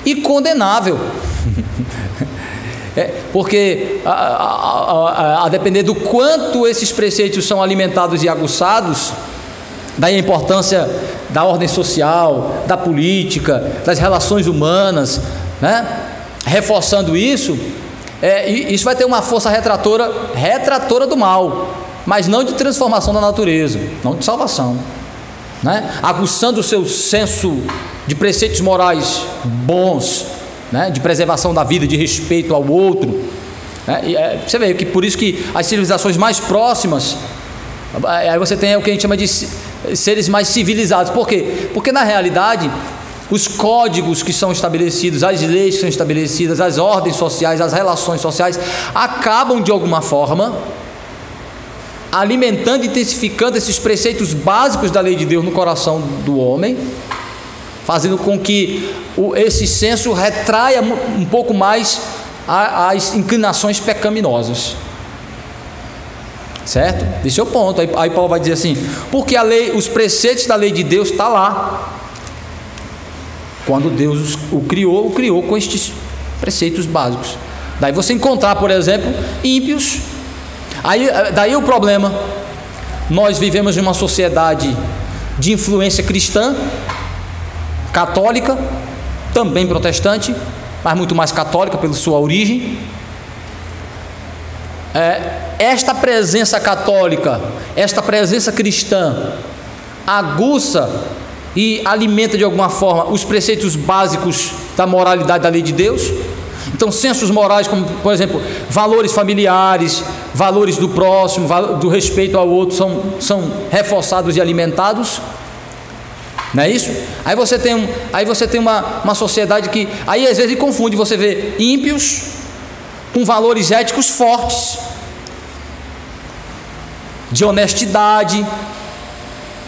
e condenável. Porque a depender do quanto esses preceitos são alimentados e aguçados, daí a importância da ordem social, da política, das relações humanas, né? Reforçando isso, isso vai ter uma força retratora do mal, mas não de transformação da natureza, não de salvação, né? Aguçando o seu senso de preceitos morais bons, né, de preservação da vida, de respeito ao outro, né? Você vê que por isso que as civilizações mais próximas, aí você tem o que a gente chama de seres mais civilizados. Por quê? Porque na realidade os códigos que são estabelecidos, as leis que são estabelecidas, as ordens sociais, as relações sociais acabam de alguma forma alimentando e intensificando esses preceitos básicos da lei de Deus no coração do homem, fazendo com que esse senso retraia um pouco mais as inclinações pecaminosas, certo? Esse é o ponto. Aí Paulo vai dizer assim, porque os preceitos da lei de Deus estão lá. Quando Deus o criou com estes preceitos básicos. Daí você encontrar, por exemplo, ímpios. Daí o problema, nós vivemos em uma sociedade de influência cristã, católica, também protestante, mas muito mais católica pela sua origem. Esta presença católica, esta presença cristã, aguça e alimenta de alguma forma os preceitos básicos da moralidade da lei de Deus. Então, sensos morais como, por exemplo, valores familiares, valores do próximo, do respeito ao outro, são reforçados e alimentados. Não é isso? Aí você tem uma sociedade que, aí às vezes confunde, você vê ímpios com valores éticos fortes, de honestidade,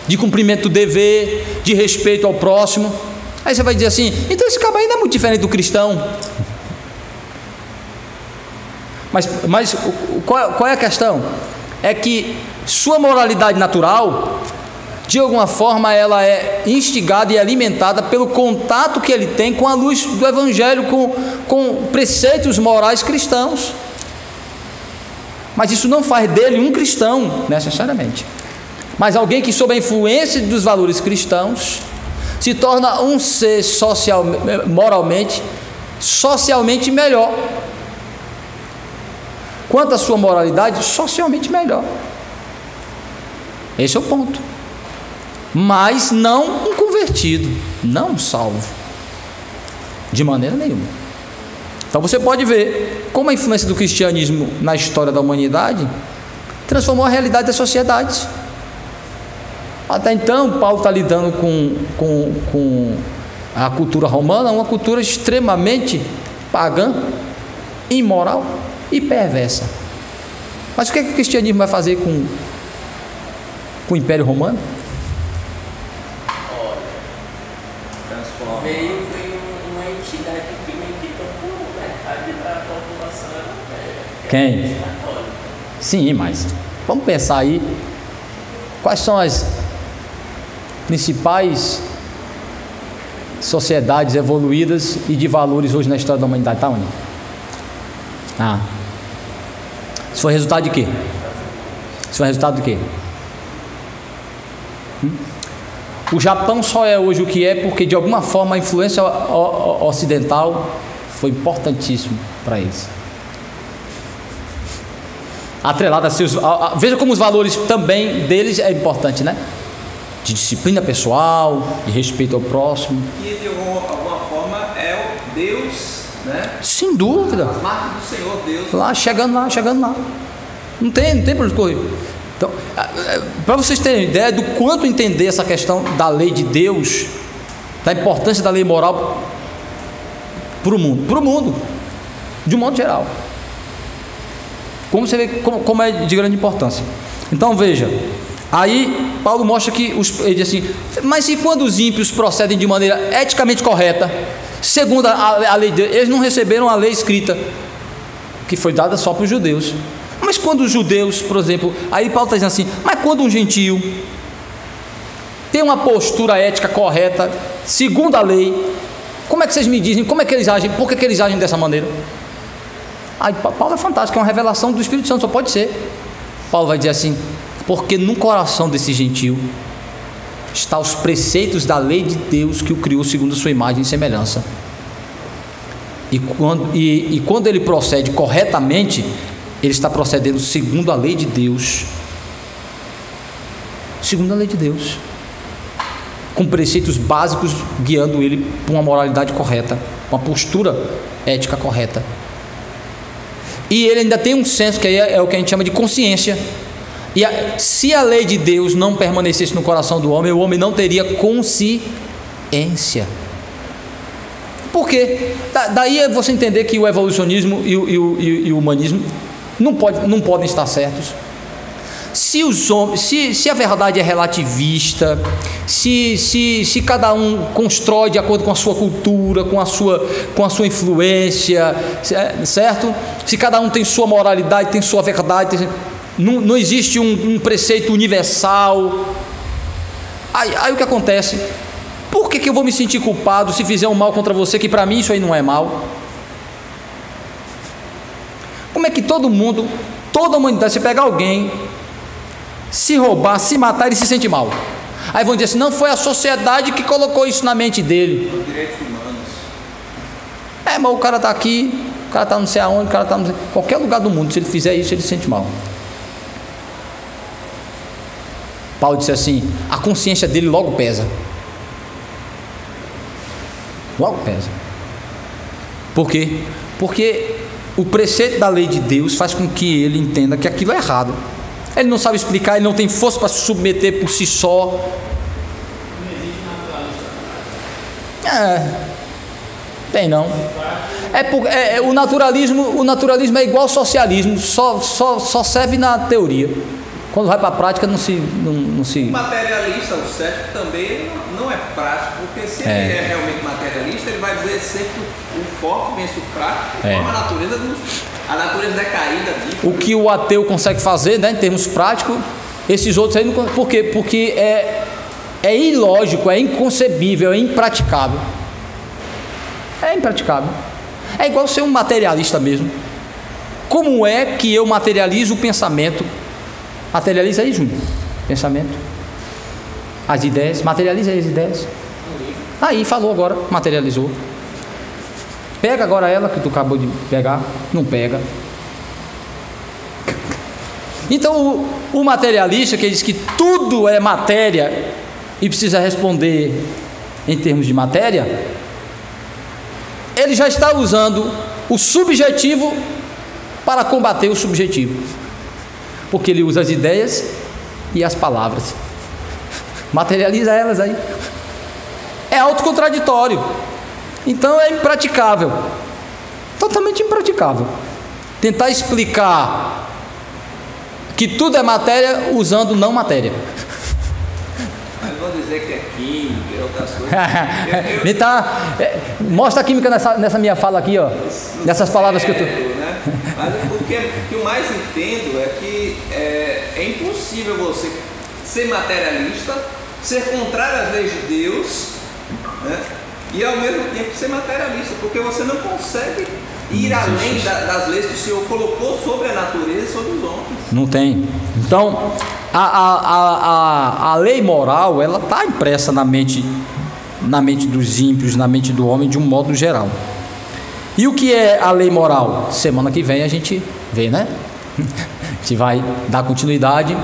de cumprimento do dever, de respeito ao próximo. Aí você vai dizer assim, então esse cara ainda é muito diferente do cristão. Mas qual é a questão? É que sua moralidade natural, de alguma forma, ela é instigada e alimentada pelo contato que ele tem com a luz do Evangelho, com preceitos morais cristãos. Mas isso não faz dele um cristão, necessariamente. Mas alguém que, sob a influência dos valores cristãos, se torna um ser moralmente, socialmente melhor. Quanto à sua moralidade, socialmente melhor. Esse é o ponto. Mas não um convertido, não um salvo, de maneira nenhuma. Então você pode ver como a influência do cristianismo na história da humanidade transformou a realidade das sociedades. Até então, Paulo está lidando com a cultura romana, uma cultura extremamente pagã, imoral e perversa. Mas o que é que o cristianismo vai fazer com o Império Romano? Veio uma entidade que tocou metade da população europeia. Quem? Sim, mas vamos pensar aí quais são as principais sociedades evoluídas e de valores hoje na história da humanidade? Está onde? Isso foi resultado de quê? Isso foi resultado de quê? O Japão só é hoje o que é porque de alguma forma a influência ocidental foi importantíssimo para eles. Atrelado a seus... Veja como os valores também deles é importante, né? De disciplina pessoal, de respeito ao próximo. E de alguma forma é o Deus, né? Sem dúvida. As marcas do Senhor Deus. Lá, chegando lá. Não tem para onde correr. Então, para vocês terem ideia do quanto entender essa questão da lei de Deus, da importância da lei moral para o mundo, de um modo geral. Como você vê como é de grande importância. Então veja, aí Paulo mostra que ele diz assim: mas e quando os ímpios procedem de maneira eticamente correta, segundo a lei de Deus? Eles não receberam a lei escrita, que foi dada só para os judeus. Mas quando os judeus, por exemplo, aí Paulo está dizendo assim: mas quando um gentio tem uma postura ética correta, segundo a lei, como é que vocês me dizem, como é que eles agem, por que eles agem dessa maneira? Aí Paulo é fantástico, é uma revelação do Espírito Santo, só pode ser. Paulo vai dizer assim: porque no coração desse gentio está os preceitos da lei de Deus, que o criou segundo a sua imagem e semelhança. E quando ele procede corretamente, ele está procedendo segundo a lei de Deus, com preceitos básicos guiando ele para uma moralidade correta, uma postura ética correta. E ele ainda tem um senso que é o que a gente chama de consciência. E se a lei de Deus não permanecesse no coração do homem, o homem não teria consciência. Por quê? Daí é você entender que o evolucionismo e o humanismo não podem estar certos. Se a verdade é relativista, se cada um constrói de acordo com a sua cultura, com a sua influência, certo? Se cada um tem sua moralidade, tem sua verdade, não existe um preceito universal. Aí o que acontece? Por que eu vou me sentir culpado se fizer um mal contra você, que para mim isso aí não é mal? Como é que toda a humanidade, se pegar alguém, se roubar, se matar, ele se sente mal? Aí vão dizer assim: não, foi a sociedade que colocou isso na mente dele. Os direitos humanos. Mas o cara está aqui, o cara está não sei aonde, o cara está em qualquer lugar do mundo, se ele fizer isso, ele se sente mal. Paulo disse assim: a consciência dele logo pesa. Logo pesa. Por quê? Porque o preceito da lei de Deus faz com que ele entenda que aquilo é errado. Ele não sabe explicar, ele não tem força para se submeter por si só. Não existe naturalista. Tem não. O naturalismo é igual ao socialismo, só serve na teoria. Quando vai para a prática não se... O materialista, o cético, também não é prático, porque se ele é realmente materialista, ele vai dizer sempre que o forte vence o fraco, como a natureza decaída disso. O que o ateu consegue fazer, né, em termos práticos, esses outros aí não... Por quê? Porque é ilógico, é inconcebível, é impraticável. É impraticável. É igual ser um materialista mesmo. Como é que eu materializo o pensamento? Materializa aí, Júnior. Pensamento. As ideias. Materializa aí as ideias. Aí, falou agora. Materializou. Pega agora ela que tu acabou de pegar. Não pega. Então, o materialista que diz que tudo é matéria e precisa responder em termos de matéria, ele já está usando o subjetivo para combater o subjetivo. Porque ele usa as ideias e as palavras. Materializa elas aí. É autocontraditório. Então é impraticável. Totalmente impraticável. Tentar explicar que tudo é matéria usando não matéria. Mas vão dizer que é química e outras coisas. Então, mostra a química nessa minha fala aqui, ó. Nessas palavras que eu estou... Né? Mas o que eu mais entendo é que é impossível você ser materialista, ser contrário às leis de Deus, né? e ao mesmo tempo ser materialista, porque você não consegue ir além das leis que o Senhor colocou sobre a natureza e sobre os homens. Não tem. Então, a lei moral, ela está impressa na mente dos ímpios, na mente do homem de um modo geral. E o que é a lei moral? Semana que vem a gente vê, né? A gente vai dar continuidade,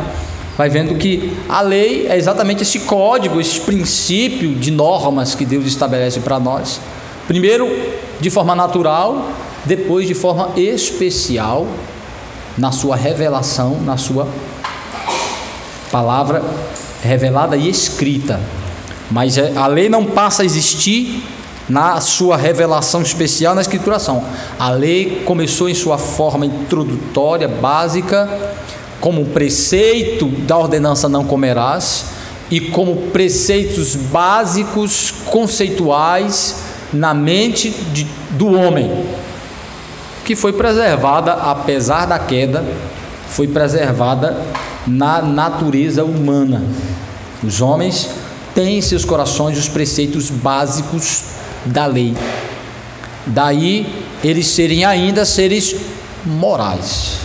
vai vendo que a lei é exatamente esse código, esse princípio de normas que Deus estabelece para nós. Primeiro, de forma natural, depois de forma especial, na sua revelação, na sua palavra revelada e escrita. Mas a lei não passa a existir na sua revelação especial na escrituração. A lei começou em sua forma introdutória, básica, como preceito da ordenança não comerás, e como preceitos básicos, conceituais, na mente do homem, que foi preservada, apesar da queda, foi preservada na natureza humana. Os homens têm em seus corações os preceitos básicos da lei, daí eles serem ainda seres morais,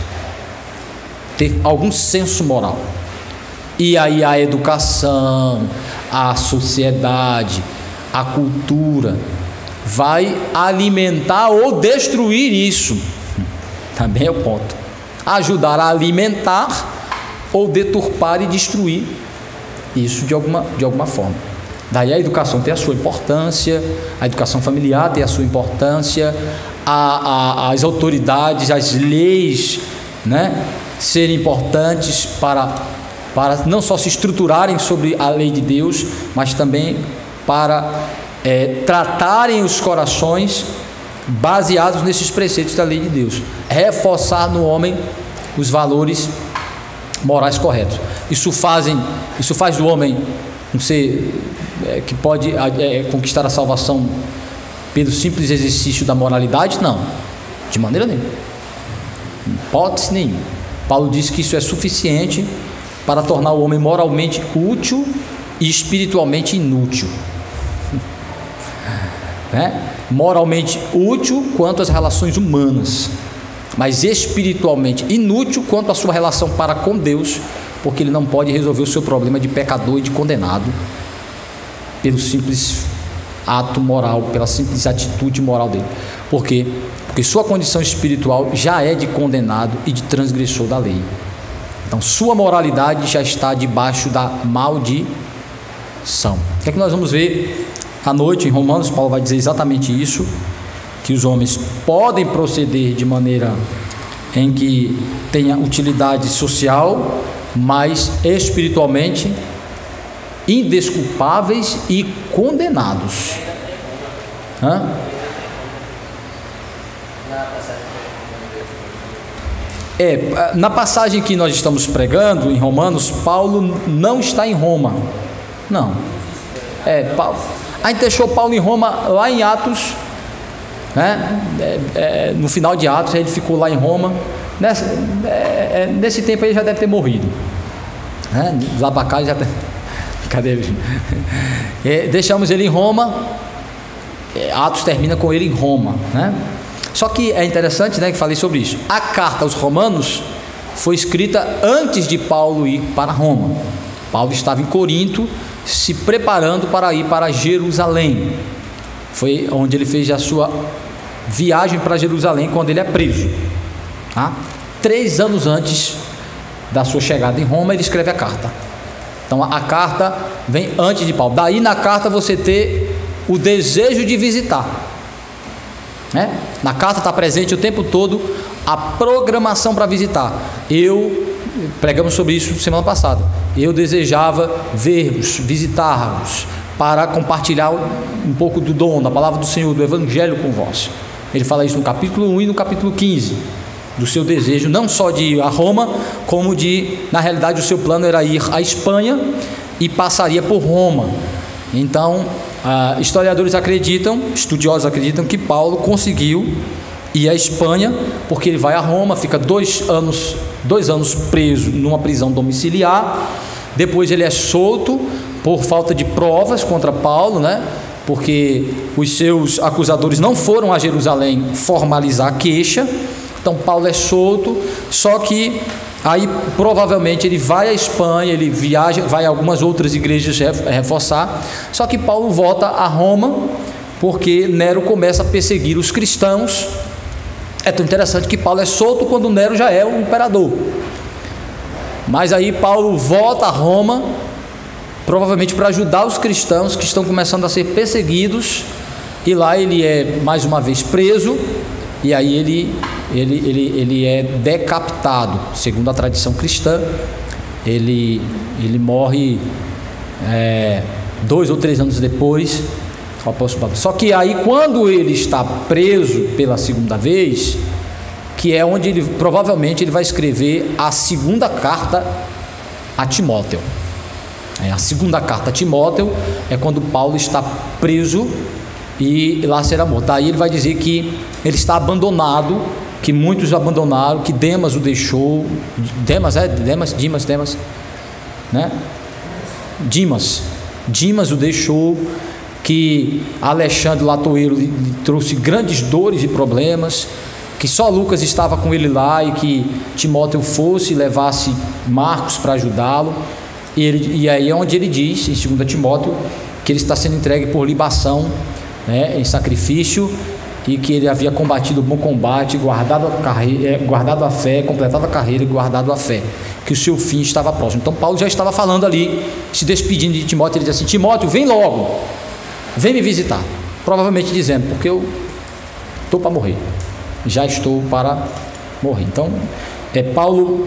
ter algum senso moral. E aí a educação, a sociedade, a cultura vai alimentar ou destruir isso. Também é o ponto. Ajudar a alimentar ou deturpar e destruir isso de alguma forma. Daí a educação tem a sua importância, a educação familiar tem a sua importância, as autoridades, as leis, né, serem importantes para não só se estruturarem sobre a lei de Deus, mas também para tratarem os corações baseados nesses preceitos da lei de Deus, reforçar no homem os valores morais corretos. Isso faz do homem um ser que pode conquistar a salvação pelo simples exercício da moralidade? Não, de maneira nenhuma, hipótese nenhuma. Paulo diz que isso é suficiente para tornar o homem moralmente útil e espiritualmente inútil. Moralmente útil quanto às relações humanas, mas espiritualmente inútil quanto à sua relação para com Deus, porque ele não pode resolver o seu problema de pecador e de condenado pelo simples ato moral, pela simples atitude moral dele. Por quê? Porque sua condição espiritual já é de condenado e de transgressor da lei. Então sua moralidade já está debaixo da maldição. O que é que nós vamos ver à noite em Romanos? Paulo vai dizer exatamente isso, que os homens podem proceder de maneira em que tenha utilidade social, mas espiritualmente indesculpáveis e condenados. Na passagem que nós estamos pregando em Romanos, Paulo não está em Roma. Não. Paulo, a gente deixou Paulo em Roma lá em Atos, né? No final de Atos ele ficou lá em Roma. Nesse tempo ele já deve ter morrido, né? Lá para cá já tem... Cadê ele? Deixamos ele em Roma. Atos termina com ele em Roma, né? Só que é interessante, né, que falei sobre isso. A carta aos Romanos foi escrita antes de Paulo ir para Roma. Paulo estava em Corinto, se preparando para ir para Jerusalém. Foi onde ele fez a sua viagem para Jerusalém, quando ele é preso. 3 anos antes da sua chegada em Roma, ele escreve a carta. Então a carta vem antes de Paulo. Daí na carta você ter o desejo de visitar, né? Na carta está presente o tempo todo a programação para visitar. Pregamos sobre isso semana passada. Eu desejava ver-vos, visitar-vos, para compartilhar um pouco do dom, da palavra do Senhor, do Evangelho com vós. Ele fala isso no capítulo 1 e no capítulo 15, do seu desejo não só de ir a Roma, como na realidade o seu plano era ir à Espanha e passaria por Roma. Então, historiadores acreditam, estudiosos acreditam que Paulo conseguiu ir à Espanha, porque ele vai a Roma, fica 2 anos preso numa prisão domiciliar. Depois ele é solto por falta de provas contra Paulo, né? porque os seus acusadores não foram a Jerusalém formalizar a queixa. Então Paulo é solto, só que aí provavelmente ele vai à Espanha, ele viaja, vai a algumas outras igrejas reforçar, só que Paulo volta a Roma, porque Nero começa a perseguir os cristãos. É tão interessante que Paulo é solto quando Nero já é o imperador. Mas aí Paulo volta a Roma, provavelmente para ajudar os cristãos que estão começando a ser perseguidos, e lá ele é mais uma vez preso, e aí ele é decapitado, segundo a tradição cristã. Ele morre 2 ou 3 anos depois, o apóstolo Paulo. Só que aí, quando ele está preso pela segunda vez, que é onde ele provavelmente ele vai escrever a segunda carta a Timóteo. A segunda carta a Timóteo é quando Paulo está preso e lá será morto. Aí ele vai dizer que ele está abandonado, que muitos o abandonaram, que Demas o deixou. Dimas o deixou, que Alexandre Latoeiro lhe trouxe grandes dores e problemas, que só Lucas estava com ele lá, e que Timóteo fosse e levasse Marcos para ajudá-lo. E aí é onde ele diz, em 2 Timóteo, que ele está sendo entregue por libação, em sacrifício, e que ele havia combatido o bom combate, guardado a fé, completado a carreira e guardado a fé, que o seu fim estava próximo. Então Paulo já estava falando ali, se despedindo de Timóteo. Ele diz assim: Timóteo, vem logo, vem me visitar, provavelmente dizendo, porque eu estou para morrer, já estou para morrer. Então Paulo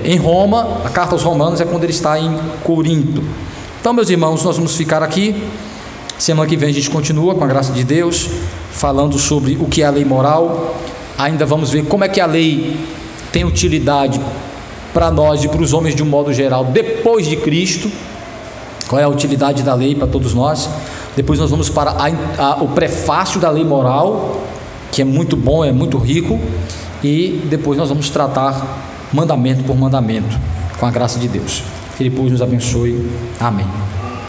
em Roma, a carta aos Romanos é quando ele está em Corinto. Então, meus irmãos, nós vamos ficar aqui. Semana que vem a gente continua, com a graça de Deus, falando sobre o que é a lei moral. Ainda vamos ver como é que a lei tem utilidade para nós e para os homens de um modo geral depois de Cristo. Qual é a utilidade da lei para todos nós? Depois nós vamos para o prefácio da lei moral, que é muito bom, é muito rico. E depois nós vamos tratar mandamento por mandamento, com a graça de Deus. Que Ele, pois, nos abençoe. Amém.